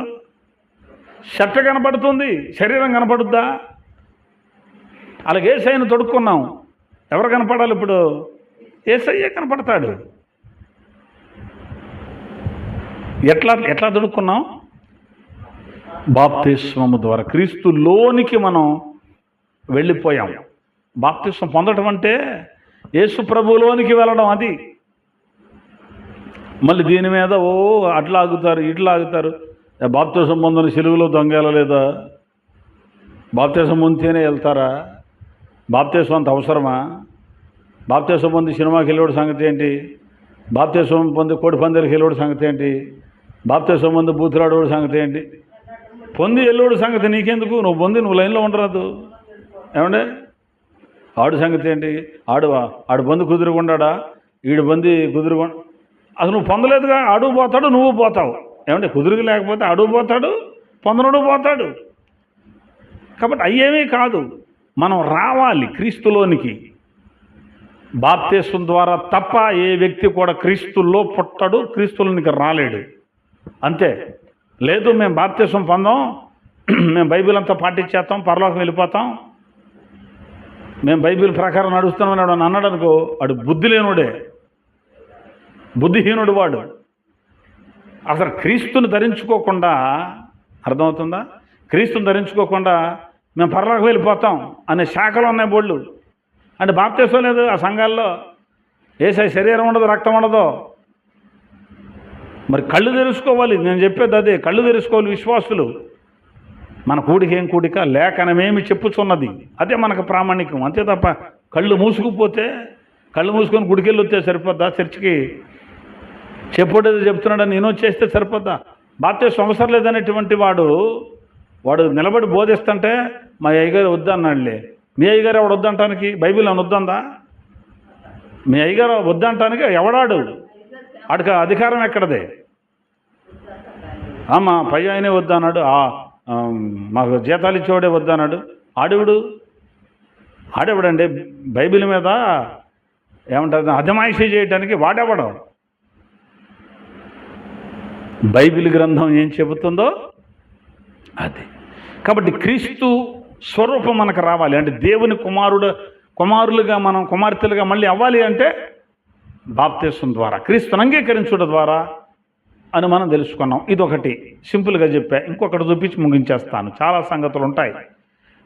షర్ట్ కనపడుతుంది, శరీరం కనపడుద్దా? అలాగే యేసయ్యను తొడుక్కున్నాం, ఎవరు కనపడాలి? ఇప్పుడు యేసయ్య కనపడతాడు. ఎట్లా తొడుక్కున్నాం? బాప్తిస్మము ద్వారా క్రీస్తులోనికి మనం వెళ్ళిపోయాం. బాప్తిస్మం పొందడం అంటే యేసు ప్రభువులోనికి వెళ్ళడం. అది మళ్ళీ దీని మీద అట్లా ఆగుతారు, ఇట్లా ఆగుతారు. బాప్తిస్మం పొందని సిలువలో దొంగెళ్ళలేదా? బాప్తిస్మం పొందితేనే వెళ్తారా? బాప్తిస్మం అంత అవసరమా? బాప్తిస్మం పొంది సినిమాకి వెళ్ళేవాడు సంగతి ఏంటి? బాప్తిస్మం పొంది కోడి పందాలకి వెళ్ళేవాడు సంగతి ఏంటి? బాప్తిస్మం పొంది బూతులాడేవాడు సంగతి ఏంటి? పొంది వెళ్ళేవాడు సంగతి నీకెందుకు? నువ్వు లైన్లో ఉండరాదు. ఏమండే? ఆడు సంగతి ఏంటి? ఆడు బంధు కుదురుకుండాడా? ఈడు బంది కుదురుకుండా అసలు నువ్వు పొందలేదుగా. ఆడు పోతాడు, నువ్వు పోతావు. ఏమంటే? కుదురుగు లేకపోతే ఆడు పోతాడు, పొందనుడు పోతాడు. కాబట్టి అయ్యేమీ కాదు. మనం రావాలి క్రీస్తులోనికి. బాప్తిస్మం ద్వారా తప్ప ఏ వ్యక్తి కూడా క్రీస్తుల్లో పుట్టడు, క్రీస్తులోనికి రాలేడు. అంతే. లేదు మేము బాప్తిస్మం పొందాం, మేము బైబిల్ అంతా పాటించేస్తాం, పరలోకం వెళ్ళిపోతాం, మేము బైబిల్ ప్రకారం నడుస్తున్నామని వాడు అన్నాడు అనుకో, వాడు బుద్ధి లేనుడే, బుద్ధిహీనుడు వాడు. అసలు క్రీస్తుని ధరించుకోకుండా, అర్థమవుతుందా? క్రీస్తుని ధరించుకోకుండా మేము పరలోకం వెళ్ళిపోతాం అనే శాఖలు ఉన్నాయి బోళ్ళు. అంటే బాప్తిస్మం లేదు ఆ సంఘాల్లో. యేసయ్య శరీరం ఉండదు, రక్తం ఉండదు. మరి కళ్ళు తెరుచుకోవాలి. నేను చెప్పేది అదే, కళ్ళు తెరుచుకోవాలి విశ్వాసులు. మన కూడికి ఏం కూడిక లేఖనమేమి చెప్పుచున్నది, అదే మనకు ప్రామాణికం. అంతే తప్ప కళ్ళు మూసుకుపోతే, కళ్ళు మూసుకొని గుడికెళ్ళి వస్తే సరిపోద్దా? చర్చికి చెప్పేది చెప్తున్నాడని నేను వచ్చేస్తే సరిపోద్దా? బాప్తిస్మం అవసరం లేదనేటువంటి వాడు నిలబడి బోధిస్తుంటే మా అయ్యగారు వద్దన్నాడులే. మీ అయ్యగారు ఎవడు వద్దంటానికి? బైబిల్ అని వద్దందా? మీ అయ్యగారు వద్దంటానికి ఎవడాడు? ఆడికి అధికారం ఎక్కడదే? మా పై ఆయనే వద్దన్నాడు, మాకు జీతాలు ఇచ్చేవాడే వద్దన్నాడు. ఆడేవాడండి బైబిల్ మీద ఏమంటారు అజమాయిషీ చేయడానికి? వాడేవాడు. బైబిల్ గ్రంథం ఏం చెబుతుందో అది. కాబట్టి క్రీస్తు స్వరూపం మనకు రావాలి అంటే, దేవుని కుమారులుగా మనం కుమార్తెలుగా మళ్ళీ అవ్వాలి అంటే బాప్తిస్మం ద్వారా, క్రీస్తుని అంగీకరించడం ద్వారా అని మనం తెలుసుకున్నాం. ఇదొకటి సింపుల్గా చెప్పా. ఇంకొకటి చూపించి ముగించేస్తాను. చాలా సంగతులు ఉంటాయి.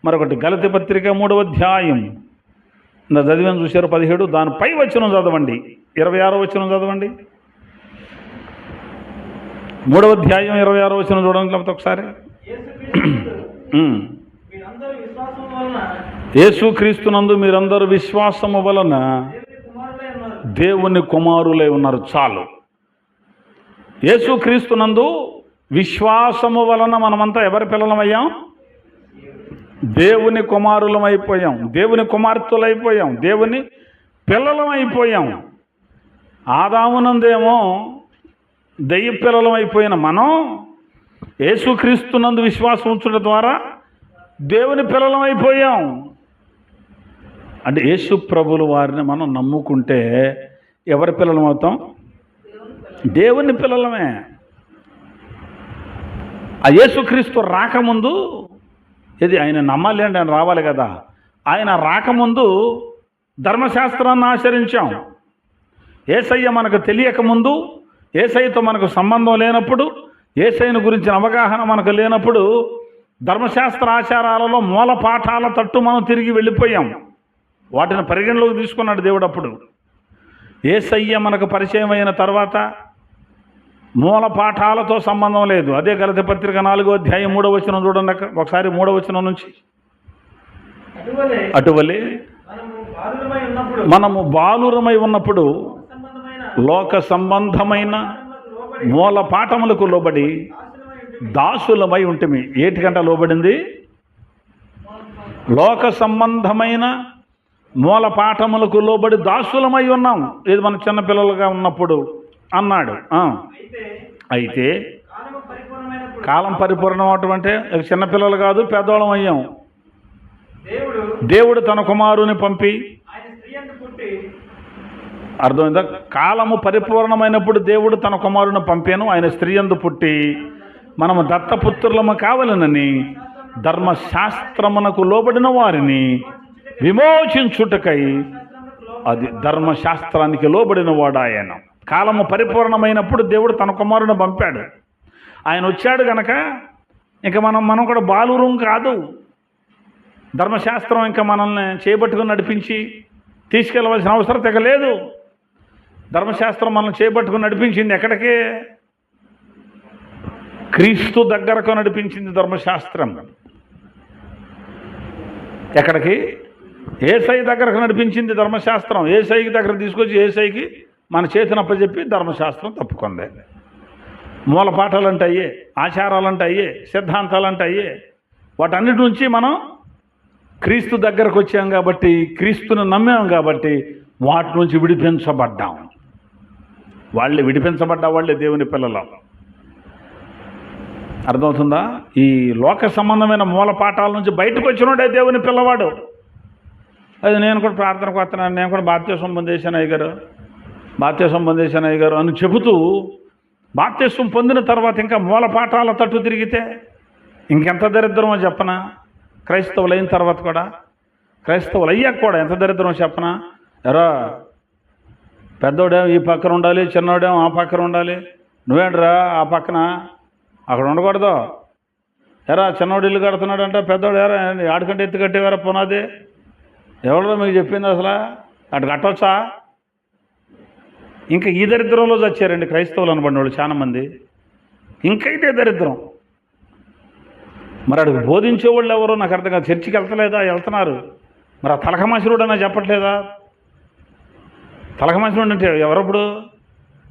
మరొకటి గలతీ పత్రిక 3వ అధ్యాయం చదివాను చూశారు 17. దాని పై వచనం చదవండి, 26వ వచనం చదవండి. 3వ అధ్యాయం 26వ వచనం చూడండి లేకపోతే ఒకసారి. యేసుక్రీస్తునందు మీరందరూ విశ్వాసము వలన దేవుని కుమారులై ఉన్నారు. చాలు. యేసుక్రీస్తునందు విశ్వాసము వలన మనమంతా ఎవరి పిల్లలమయ్యాం? దేవుని కుమారులం అయిపోయాం, దేవుని కుమార్తెలు అయిపోయాం, దేవుని పిల్లలం అయిపోయాం. ఆదామునందేమో దెయ్య పిల్లలం అయిపోయిన మనం యేసుక్రీస్తునందు విశ్వాసం ఉంచడం ద్వారా దేవుని పిల్లలం అయిపోయాం. అంటే యేసు ప్రభుల వారిని మనం నమ్ముకుంటే ఎవరి పిల్లలం అవుతాం? దేవుని పిల్లలమే. ఆ యేసుక్రీస్తు రాకముందు ఇది ఆయన నమ్మాలి అంటే ఆయన రావాలి కదా. ఆయన రాకముందు ధర్మశాస్త్రాన్ని ఆచరించాం. యేసయ్య మనకు తెలియకముందు, యేసయ్యతో మనకు సంబంధం లేనప్పుడు, యేసయ్యను గురించిన అవగాహన మనకు లేనప్పుడు ధర్మశాస్త్ర ఆచారాలలో మూల పాఠాల తట్టు మనం తిరిగి వెళ్ళిపోయాం. వాటిని పరిగణలోకి తీసుకున్నాడు దేవుడు. అప్పుడు యేసయ్య మనకు పరిచయం అయిన తర్వాత మూల పాఠాలతో సంబంధం లేదు. అదే గలతీ పత్రిక 4వ అధ్యాయం 3వ వచనం చూడండి. ఒకసారి 3వ వచనం నుంచి. అటువలే మనము బాలురమై ఉన్నప్పుడు లోక సంబంధమైన మూల పాఠములకు లోబడి దాసులమై ఉంటిమి. ఏటికంట లోబడింది? లోక సంబంధమైన మూల పాఠములకు లోబడి దాసులమై ఉన్నాం. ఇది మన చిన్నపిల్లలుగా ఉన్నప్పుడు అన్నాడు. అయితే కాలం పరిపూర్ణం అవటం అంటే చిన్నపిల్లలు కాదు, పెద్దవాళ్ళం అయ్యాం. దేవుడు తన కుమారుని పంపి, అర్థమైందా? కాలము పరిపూర్ణమైనప్పుడు దేవుడు తన కుమారుని పంపాను, ఆయన స్త్రీ యందు పుట్టి మనము దత్తపుత్రులము కావాలనని ధర్మశాస్త్రమునకు లోబడిన వారిని విమోచించుటకై, అది ధర్మశాస్త్రానికి లోబడిన వాడు ఆయన. కాలము పరిపూర్ణమైనప్పుడు దేవుడు తన కుమారుని పంపాడు. ఆయన వచ్చాడు గనక ఇంకా మనం కూడా బాలురం కాదు. ధర్మశాస్త్రం ఇంకా మనల్ని చేపట్టుకుని నడిపించి తీసుకెళ్ళవలసిన అవసరం తెగ లేదు. ధర్మశాస్త్రం మనల్ని చేపట్టుకుని నడిపించింది ఎక్కడికి? క్రీస్తు దగ్గరకు నడిపించింది ధర్మశాస్త్రం. ఎక్కడికి? యేసయ్య దగ్గరకు నడిపించింది ధర్మశాస్త్రం. యేసయ్య దగ్గర తీసుకొచ్చి యేసయ్యకి మన చేతిని అప్పచెప్పి ధర్మశాస్త్రం తప్పుకుంది. మూల పాఠాలంటే అయ్యే, ఆచారాలంటే అయ్యే, సిద్ధాంతాలంటే అయ్యే. వాటన్నిటి నుంచి మనం క్రీస్తు దగ్గరకు వచ్చాం కాబట్టి, క్రీస్తుని నమ్మాం కాబట్టి వాటి నుంచి విడిపించబడ్డాం. వాళ్ళే విడిపించబడ్డా వాళ్ళే దేవుని పిల్లలు. అర్థమవుతుందా? ఈ లోక సంబంధమైన మూల పాఠాల నుంచి బయటకు వచ్చినోడే దేవుని పిల్లవాడు. అది నేను కూడా ప్రార్థనకు వస్తున్నాను, నేను కూడా బాప్తిస్మం పొందేశాను అయ్యగారు అని చెబుతూ బాప్తిస్మం పొందిన తర్వాత ఇంకా మూల పాఠాల తట్టు తిరిగితే ఇంకెంత దరిద్రమో చెప్పనా? క్రైస్తవులు అయిన తర్వాత కూడా, క్రైస్తవులు అయ్యాక కూడా ఎంత దరిద్రమో చెప్పనా? ఎరా పెద్దోడేమో ఈ పక్కన ఉండాలి, చిన్నోడేమో ఆ పక్కన ఉండాలి. నువ్వేంట్రా ఆ పక్కన అక్కడ ఉండకూడదు. ఎరా చిన్నోడు ఇల్లు కడుతున్నాడంటే పెద్దోడు ఎరా ఆడికంటే ఎత్తు కట్టేవారా పునాది? ఎవరో మీకు చెప్పింది అసలు? అటు కట్టవచ్చా? ఇంకా ఈ దరిద్రంలో చచ్చారండి క్రైస్తవులు అనబడిన వాళ్ళు చాలామంది. ఇంకైతే దరిద్రం. మరి అడుగు బోధించేవాళ్ళు ఎవరో నాకు అర్థం కాదు. చర్చికి వెళ్తలేదా? వెళ్తున్నారు. మరి ఆ తలకమాసిరుడు అన్నా చెప్పట్లేదా? తలకమాసిరుడు అంటే ఎవరప్పుడు?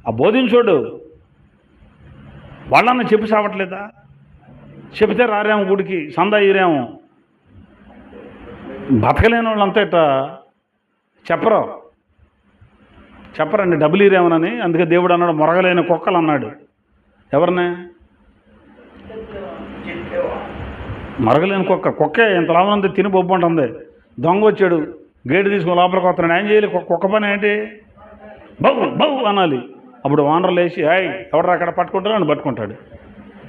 ఆ బోధించోడు. వాళ్ళన్నా చెప్పి సావట్లేదా? చెబితే రారేమో గుడికి, సందా ఇరేమో. బతకలేని వాళ్ళంతా ఇట్లా చెప్పరండి, డబ్బులు ఇరేమోనని. అందుకే దేవుడు అన్నాడు మొరగలేని కుక్కలు అన్నాడు. ఎవరిని? మరగలేని కుక్కే ఎంత లాభం ఉంది, తిని బొబ్బు ఉంటుంది. దొంగ వచ్చాడు, గేటు తీసుకుని లోపలికి వస్తున్నాడు. ఏం చేయాలి? కుక్క పని ఏంటి? బౌ అనాలి. అప్పుడు ఓనర్లు వేసి ఎవరు అక్కడ పట్టుకుంటారో అని పట్టుకుంటాడు.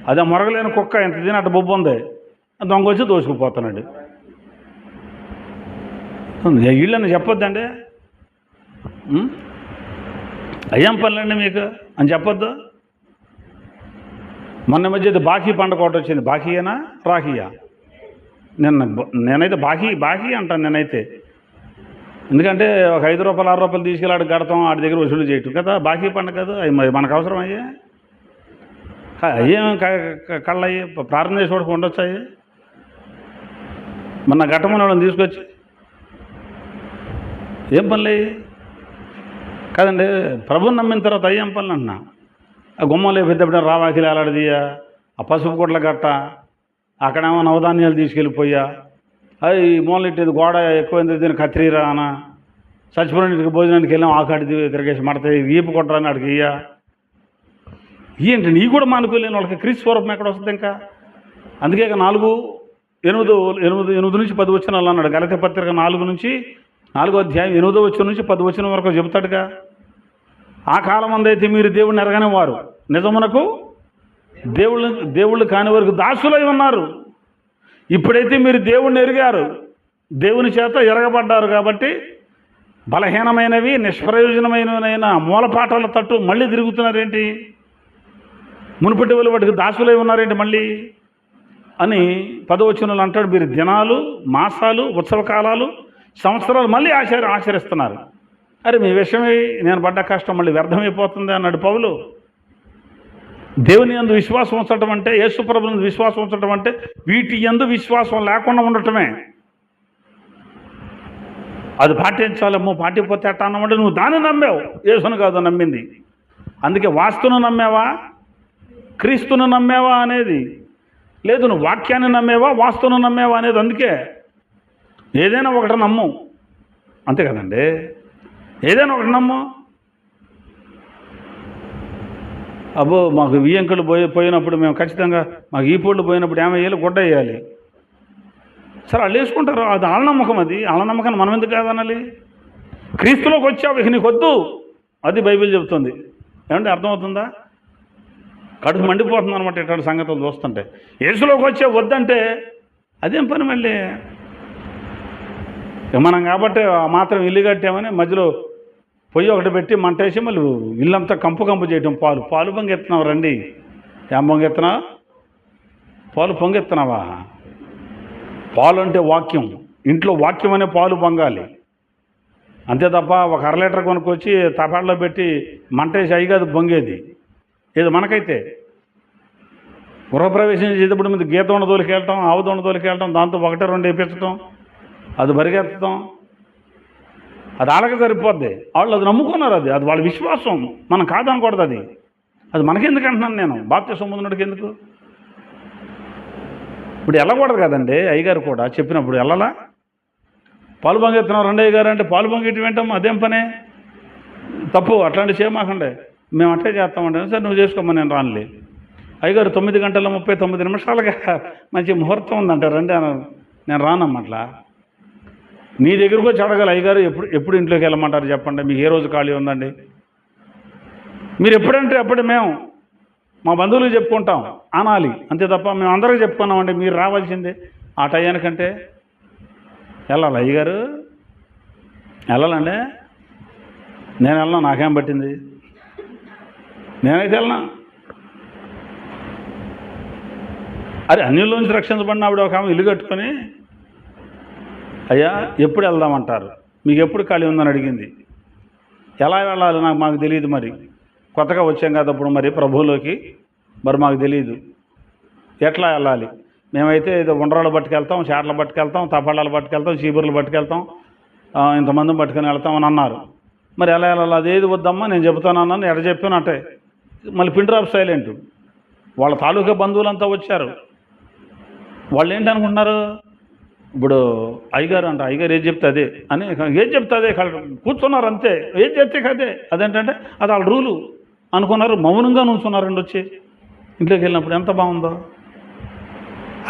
అదే మొరగలేని కుక్క ఎంత తిని అటు బొబ్బు ఉంది, దొంగ వచ్చి దోసుకుపోతున్నాడు. ఇళ్ళని చెప్పొద్దండి, అయ్యాం పనులండి మీకు అని చెప్పొద్దు. మొన్న మధ్య బాకీ పండుగ ఒకటి వచ్చింది. బాకీయేనా రాఖీయా? నేనైతే బాకీ అంటాను నేనైతే. ఎందుకంటే ఒక 5 రూపాయలు 6 రూపాయలు తీసుకెళ్ళి ఆడికి కడతాం, ఆడి దగ్గర వసూలు చేయటం కదా బాకీ పండుగ కదా. అవి మనకు అవసరం అయ్యేం కళ్ళు అయ్యి ప్రార్థన చేసి కూడా ఉండొచ్చు. అయ్యి మొన్న ఘట్టమని వాళ్ళని తీసుకొచ్చి ఏం పనులు అయ్యి కాదండి. ప్రభుని నమ్మిన తర్వాత అయ్యేం పనులు అంటున్నా. ఆ గుమ్మలు పెద్దప్పుడు రావాకిలు ఎలాడిదియా, ఆ పసుపు కొట్ల గట్ట, అక్కడేమో నవధాన్యాలు తీసుకెళ్ళిపోయా, అది మూలనెట్టేది గోడ ఎక్కువైంది దీన్ని కత్తిరీరా అన్న, చచ్చిపోయినకి భోజనానికి వెళ్ళాం ఆకాడి తిరిగేసి మడతాయి ఈపు కొట్టరాని అడిగి ఇయ్య ఏంటి నీ కూడా మానుకోలేని వాళ్ళకి క్రీస్తు స్వరూపం ఎక్కడ వస్తుంది ఇంకా. అందుకే 4:8 నుంచి 10 వచనాలు అన్నాడు. గలతీ పత్రిక 4 నుంచి 4వ అధ్యాయం 8వ వచనం నుంచి 10 వచనం వరకు చెబుతాడుగా. ఆ కాలం అందైతే మీరు దేవుడిని ఎరగని వారు నిజమునకు దేవుళ్ళు కాని వరకు దాసులై ఉన్నారు. ఇప్పుడైతే మీరు దేవుణ్ణి ఎరిగారు, దేవుని చేత ఎరగబడ్డారు కాబట్టి బలహీనమైనవి నిష్ప్రయోజనమైనవైన మూలపాఠాల తట్టు మళ్ళీ తిరుగుతున్నారేంటి, మునుపటి వాళ్ళు వాటికి దాసులై ఉన్నారేంటి మళ్ళీ అని 10వ వచనంలో అంటాడు. మీరు దినాలు, మాసాలు, ఉత్సవకాలాలు, సంవత్సరాలు మళ్ళీ ఆచరిస్తున్నారు. అరే మీ విషయమై నేను పడ్డ కష్టం మళ్ళీ వ్యర్థమైపోతుంది అన్నాడు పౌలు. దేవుని యందు విశ్వాసం ఉంచడం అంటే, యేసు ప్రభువుని విశ్వాసం ఉంచడం అంటే వీటి యందు విశ్వాసం లేకుండా ఉండటమే. అది పాటించాలమ్మో, పాటిపోతే అట్ట అన్నమాట నువ్వు దాన్ని నమ్మావు, యేసును కాదు నమ్మింది. అందుకే వాస్తును నమ్మావా క్రీస్తును నమ్మావా అనేది లేదు, నువ్వు వాక్యాన్ని నమ్మేవా వాస్తును నమ్మేవా అనేది. అందుకే ఏదైనా ఒకటి నమ్ము, అంతే కదండి, ఏదైనా ఒకటి నమ్ము. అబ్బో మాకు వియ్యంకులు పోయినప్పుడు మేము ఖచ్చితంగా మాకు ఈ పొళ్ళు పోయినప్పుడు ఏమయ్యాలి, గుడ్డ వేయాలి. సరే వాళ్ళు వేసుకుంటారు, అది వాళ్ళ నమ్మకం, అది వాళ్ళ నమ్మకాన్ని మనం ఎందుకు కాదనాలి. క్రీస్తులోకి వచ్చావు ఇక నీకు వద్దు, అది బైబిల్ చెబుతుంది. ఏమంటే అర్థమవుతుందా? కడుపు మండిపోతుంది అనమాట ఇట్లాంటి సంగతులు చూస్తుంటే. యేసులోకి వచ్చే వద్దంటే అదేం పని మళ్ళీ. మనం కాబట్టి ఆ మాత్రం ఇల్లు కట్టామని మధ్యలో పొయ్యి ఒకటి పెట్టి మంటేసి మళ్ళీ ఇల్లంతా కంపు చేయటం. పాలు పొంగెత్తున్నావు రండి. ఏం పొంగెత్తున్నావు? పాలు పొంగెత్తున్నావా? పాలు అంటే వాక్యం, ఇంట్లో వాక్యం అనే పాలు పొంగాలి, అంతే తప్ప ఒక 1/2 లీటర్ కొనుక్కొచ్చి తపాడులో పెట్టి మంటేసి అయిగా అది పొంగేది. ఏదో మనకైతే గృహప్రవేశం చేసేటప్పుడు మీద గీత తోలికెళ్ళటం, ఆవు తోలికెళ్ళటం, దాంతో 1-2 వేయించటం, అది బరిగెత్తడం, అది వాళ్ళకి సరిపోద్ది. వాళ్ళు అది నమ్ముకున్నారు, అది వాళ్ళ విశ్వాసం, మనం కాదనకూడదు. అది మనకెందుకు అంటున్నాను నేను, బాప్తిసం పొందినోడికి ఎందుకు. ఇప్పుడు వెళ్ళకూడదు కదండి, అయ్యగారు కూడా చెప్పినప్పుడు వెళ్ళలా. పాలు పొంగెత్తున్నాం రండి అయ్యగారు అంటే పాలు పొంగేటి వింటాం, అదేం పనే, తప్పు, అట్లాంటి చేయమాకండి, మేము అట్టే చేస్తామంటే. సరే నువ్వు చేసుకోమని నేను రానులే. అయ్యగారు 9:39 మంచి ముహూర్తం ఉందంటే రండి అన్నారు, నేను రానమ్మట్లా. నీ దగ్గరకు వచ్చి అడగాలి, అయ్యగారు ఎప్పుడు ఇంట్లోకి వెళ్ళమంటారు చెప్పండి, మీకు ఏ రోజు ఖాళీ ఉందండి. మీరు ఎప్పుడంటే అప్పుడు మేము మా బంధువులకు చెప్పుకుంటాం అనాలి, అంతే తప్ప మేము అందరికీ చెప్పుకున్నామండి మీరు రావాల్సిందే ఆ టయానికంటే. వెళ్ళాలి అయ్యగారు, వెళ్ళాలండి. నేను వెళ్ళను, నాకేం పట్టింది, నేనైతే వెళ్ళనా. అరే అన్యుల్లోంచి రక్షించబడినప్పుడు ఒక ఆమె ఇల్లు కట్టుకొని అయ్యా ఎప్పుడు వెళ్దామంటారు, మీకు ఎప్పుడు ఖాళీ ఉందని అడిగింది. ఎలా వెళ్ళాలి మాకు తెలియదు, మరి కొత్తగా వచ్చాం కదా అప్పుడు మరి ప్రభువులోకి, మరి మాకు తెలియదు ఎట్లా వెళ్ళాలి. మేమైతే ఏదో ఉండ్రాలు పట్టుకెళ్తాం, చాటలు పట్టుకెళ్తాం, తపాళ్ళాలు పట్టుకెళ్తాం, చీపుర్లు పట్టుకెళ్తాం, ఇంతమందిని పట్టుకొని వెళ్తాం అని అన్నారు. మరి ఎలా వెళ్ళాలి, అదేది వద్దమ్మా నేను చెబుతానన్నాను, ఎడ చెప్పానంటే మళ్ళీ పిన్ డ్రాప్ సైలెంట్. వాళ్ళ తాలూకా బంధువులంతా వచ్చారు. వాళ్ళు ఏంటనుకుంటున్నారు, ఇప్పుడు అయ్యగారు అంట, అయ్యగారు ఏది చెప్తే అదే అని, ఏది చెప్తే అదే కూర్చున్నారు అంతే, ఏది చెప్తే అదే, అదేంటంటే అది వాళ్ళ రూలు అనుకున్నారు. మౌనంగా నుంచున్నారండి. వచ్చి ఇంట్లోకి వెళ్ళినప్పుడు ఎంత బాగుందో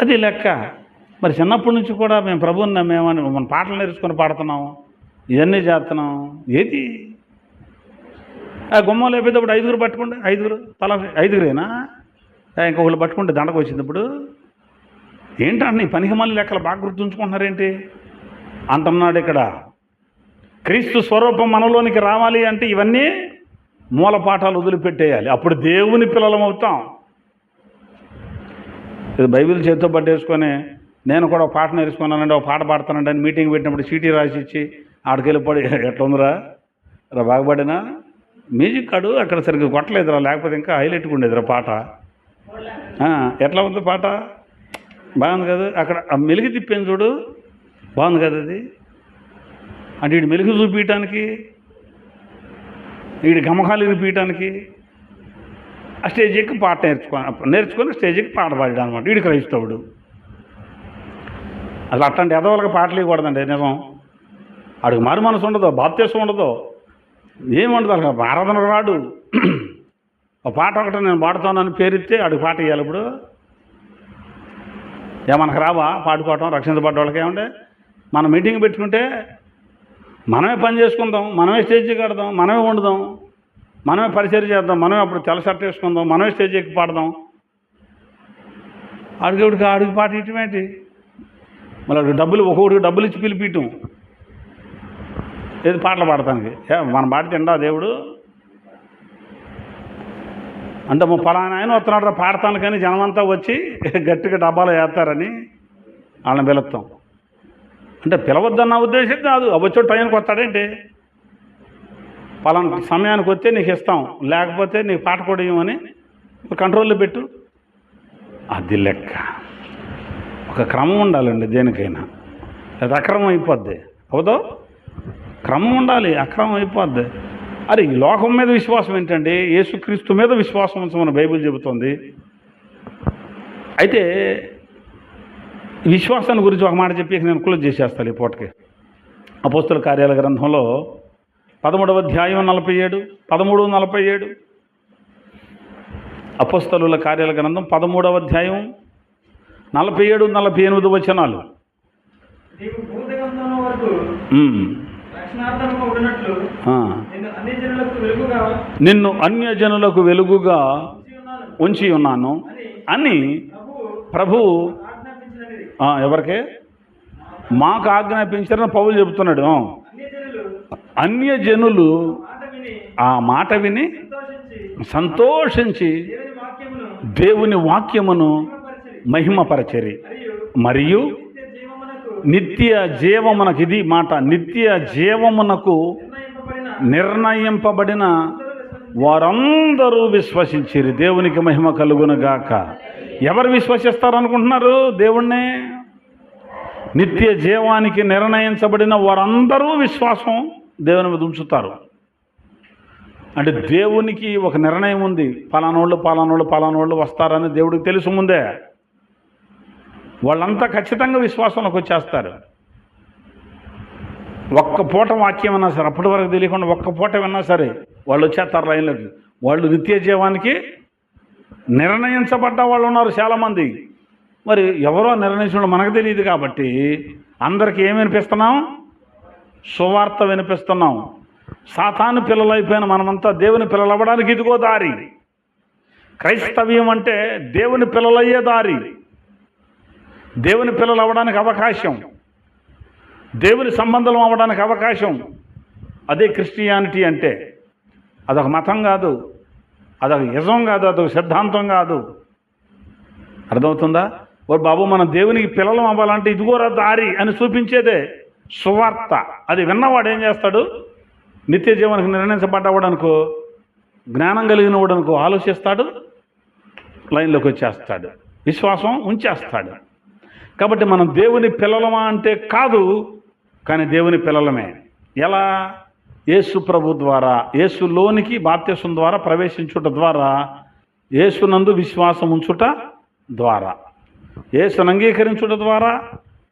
అది లెక్క. మరి చిన్నప్పటి నుంచి కూడా మేము ప్రభువుని నమ్మేమని మన పాటలు నేర్చుకొని పాడుతున్నాము, ఇవన్నీ చేస్తున్నాం. ఏది ఆ గుమ్మం లేపేటప్పుడు 5 పట్టుకోండి, 5 తల 5 ఇంకొకళ్ళు పట్టుకుంటే దండకు వచ్చింది. ఇప్పుడు ఏంటంటే ఈ పనికి మళ్ళీ లెక్కలు బాగా గుర్తుంచుకుంటున్నారేంటి అంటున్నాడు ఇక్కడ. క్రీస్తు స్వరూపం మనలోనికి రావాలి అంటే ఇవన్నీ మూలపాఠాలు వదిలిపెట్టేయాలి, అప్పుడు దేవుని పిల్లలం అవుతాం. ఇది బైబిల్ చేతితో పట్టేసుకొని నేను కూడా ఒక పాట నేర్చుకున్నానండి, ఒక పాట పాడతానండి అని మీటింగ్ పెట్టినప్పుడు చీటీ రాసి ఇచ్చి ఆడికి వెళ్ళిపోయి ఎట్లా ఉందిరా బాగుపడినా మ్యూజిక్ కాడు అక్కడ సరిగ్గా కొట్టలేదురా, లేకపోతే ఇంకా హైలైట్గా ఉండేదిరా పాట. ఎట్లా ఉంది పాట, బాగుంది కదా, అక్కడ మెలుగు తిప్పాను చూడు, బాగుంది కదా అది అంటే వీడు మెలుగు చూపించడానికి, వీడి గమకాలు వినిపించడానికి ఆ స్టేజ్ ఎక్కి పాట నేర్చుకొని స్టేజ్ ఎక్కి పాట పాడాడు అనమాట. వీడి క్రైస్తవుడు అసలు అట్లాంటి ఎదవలకు పాటలు ఇవ్వకూడదండి, నిజం. ఆడికి మారు మనసు ఉండదు, బాప్తీసం ఉండదు, ఏముండదు, అసలు ఆరాధన రాడు. ఒక పాట ఒకటి నేను పాడుతానని పేరిస్తే ఆడికి పాట ఇవ్వాలి. ఇప్పుడు మనకు రావా పాడుకోవటం? రక్షించబడ్డ వాళ్ళకి ఏమంటే మనం మీటింగ్ పెట్టుకుంటే మనమే పని చేసుకుందాం, మనమే స్టేజీ కడదాం, మనమే వండుదాం, మనమే పరిచయం చేద్దాం, మనమే అప్పుడు తెల్ల షర్ట్ వేసుకుందాం, మనమే స్టేజ్ ఎక్కి పాడదాం. ఆడికి పాట ఇటువంటి మళ్ళీ ఒక్కొక్కడికి డబ్బులు ఇచ్చి పిలిపియటం ఏది పాటలు పాడటానికి. మనం పాడి తిండా దేవుడు అంటే పలానా ఆయన వస్తున్నాడు పాడతాను కానీ జనమంతా వచ్చి గట్టిగా డబ్బాలో వేస్తారని వాళ్ళని పిలుస్తాం. అంటే పిలవద్దన్న ఉద్దేశం కాదు, వచ్చే టైంకి వస్తాడేంటి, పలానా సమయానికి వస్తే నీకు ఇస్తాం, లేకపోతే నీకు పాట కూడా ఇవ్వమని కంట్రోల్లో పెట్టు. అది లెక్క. ఒక క్రమం ఉండాలండి దేనికైనా, అది అక్రమం అయిపోద్ది. అవుదో క్రమం ఉండాలి, అక్రమం అయిపోద్ది. అరే ఈ లోకం మీద విశ్వాసం ఏంటండి? యేసుక్రీస్తు మీద విశ్వాసం ఉంచమని బైబిల్ చెబుతోంది. అయితే విశ్వాసాన్ని గురించి ఒక మాట చెప్పి నేను క్లోజ్ చేసేస్తాను ఈ పూటకి. అపోస్తుల కార్యాల గ్రంథంలో 13వ అధ్యాయం 47, 13, 47. అపోస్తలుల కార్యాల గ్రంథం 13వ అధ్యాయం 47, 48 వచనాలు. నిన్ను అన్యజనులకు వెలుగుగా ఉంచి ఉన్నాను అని ప్రభువు ఎవరికే మాకు ఆజ్ఞాపించారని పౌలు చెబుతున్నాడు. అన్యజనులు ఆ మాట విని సంతోషించి దేవుని వాక్యమును మహిమపరచరి మరియు నిత్య జీవమునకు, ఇది మాట, నిత్య జీవమునకు నిర్ణయింపబడిన వారందరూ విశ్వసించిరి. దేవునికి మహిమ కలుగునుగాక. ఎవరు విశ్వసిస్తారనుకుంటున్నారు దేవుణ్ణి? నిత్య జీవానికి నిర్ణయించబడిన వారందరూ విశ్వాసం దేవుని మీద ఉంచుతారు. అంటే దేవునికి ఒక నిర్ణయం ఉంది, పలానోళ్ళు వస్తారని దేవుడికి తెలుసు ముందే. వాళ్ళంతా ఖచ్చితంగా విశ్వాసంలోకి వచ్చేస్తారు. ఒక్క పూట వాక్యం విన్నా సరే, అప్పటి వరకు తెలియకుండా ఒక్క పూట విన్నా సరే వాళ్ళు వచ్చేస్తారు లైన్లోకి. వాళ్ళు నిత్య జీవానికి నిర్ణయించబడ్డ వాళ్ళు ఉన్నారు చాలామంది. మరి ఎవరో నిర్ణయించడం మనకు తెలియదు కాబట్టి అందరికీ ఏమి వినిపిస్తున్నాం? సువార్త వినిపిస్తున్నాం. సాతాను పిల్లలైపోయిన మనమంతా దేవుని పిల్లలు అవ్వడానికి ఇదిగో దారి. క్రైస్తవ్యం అంటే దేవుని పిల్లలయ్యే దారి, దేవుని పిల్లలు అవ్వడానికి అవకాశం, దేవుని సంబంధం అవ్వడానికి అవకాశం. అదే క్రిస్టియానిటీ అంటే. అదొక మతం కాదు, అదొక యజం కాదు, అదొక సిద్ధాంతం కాదు. అర్థమవుతుందా? ఓ బాబు, మనం దేవునికి పిల్లలం అవ్వాలంటే ఇదిగోరా దారి అని చూపించేదే సువార్త. అది విన్నవాడు ఏం చేస్తాడు? నిత్య జీవనానికి నిర్ణయించబడ్డవాడనుకో, జ్ఞానం కలిగిన వాడనుకో ఆలోచిస్తాడు, లైన్లోకి వచ్చేస్తాడు, విశ్వాసం ఉంచేస్తాడు. కాబట్టి మనం దేవుని పిల్లలమా అంటే కాదు, కానీ దేవుని పిల్లలమే. ఎలా? యేసు ప్రభు ద్వారా, యేసులోనికి బాప్తిసం ద్వారా ప్రవేశించుట ద్వారా, యేసునందు విశ్వాసం ఉంచుట ద్వారా, యేసును అంగీకరించుట ద్వారా,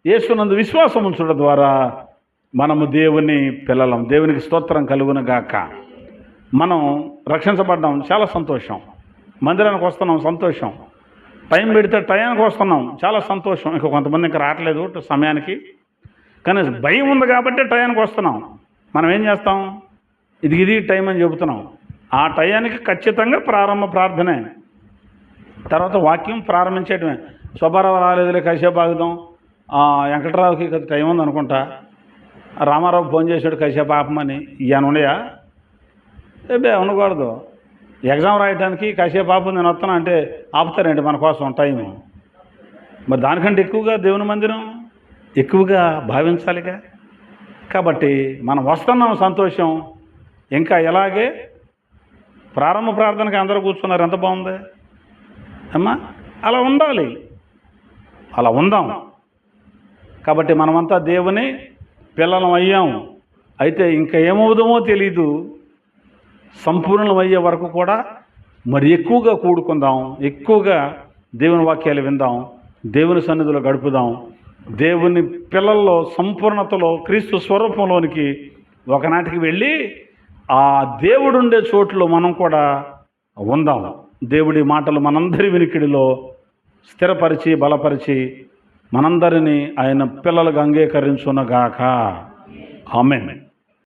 యేసునందు విశ్వాసం ఉంచుట ద్వారా మనము దేవుని పిల్లలం. దేవునికి స్తోత్రం కలుగునుగాక. మనం రక్షించబడ్డాం, చాలా సంతోషం. మందిరానికి వస్తున్నాం, సంతోషం. టైం పెడితే టయానికి వస్తున్నాం, చాలా సంతోషం. ఇంకా కొంతమంది ఇంకా రావట్లేదు సమయానికి, కానీ భయం ఉంది కాబట్టి టయానికి వస్తున్నాం. మనం ఏం చేస్తాం? ఇది టైం అని చెబుతున్నాం. ఆ టయానికి ఖచ్చితంగా ప్రారంభ ప్రార్థనే, తర్వాత వాక్యం ప్రారంభించేయటమే. శుభారావు రాలేదులే, కాసేపు ఆగుదాం, వెంకటరావుకి టైం ఉంది అనుకుంటా, రామారావు ఫోన్ చేశాడు కాసేపు ఆపమని, ఇవన్నీ ఉన్నాయా? ఉండకూడదు. ఎగ్జామ్ రాయడానికి కాసేపు ఆపు, నేను వస్తాను అంటే ఆపుతారండి మన కోసం టైము. మరి దానికంటే ఎక్కువగా దేవుని మందిరం ఎక్కువగా భావించాలిగా. కాబట్టి మనం వస్తున్నాం, సంతోషం. ఇంకా ఎలాగే ప్రారంభ ప్రార్థనకి అందరూ కూర్చున్నారు, ఎంత బాగుంది అమ్మా. అలా ఉండాలి, అలా ఉందాం. కాబట్టి మనమంతా దేవుని పిల్లలం అయ్యాం. అయితే ఇంకా ఏమవుదామో తెలీదు. సంపూర్ణం అయ్యే వరకు కూడా మరి ఎక్కువగా కూడుకుందాం, ఎక్కువగా దేవుని వాక్యాలు విందాం, దేవుని సన్నిధిలో గడుపుదాం. దేవుని పిల్లల్లో సంపూర్ణతలో క్రీస్తు స్వరూపంలోనికి ఒకనాటికి వెళ్ళి ఆ దేవుడుండే చోట్లో మనం కూడా ఉందాం. దేవుడి మాటలు మనందరి వినికిడిలో స్థిరపరిచి బలపరిచి మనందరినీ ఆయన పిల్లలుగా అంగీకరించునగాక. ఆమేన్.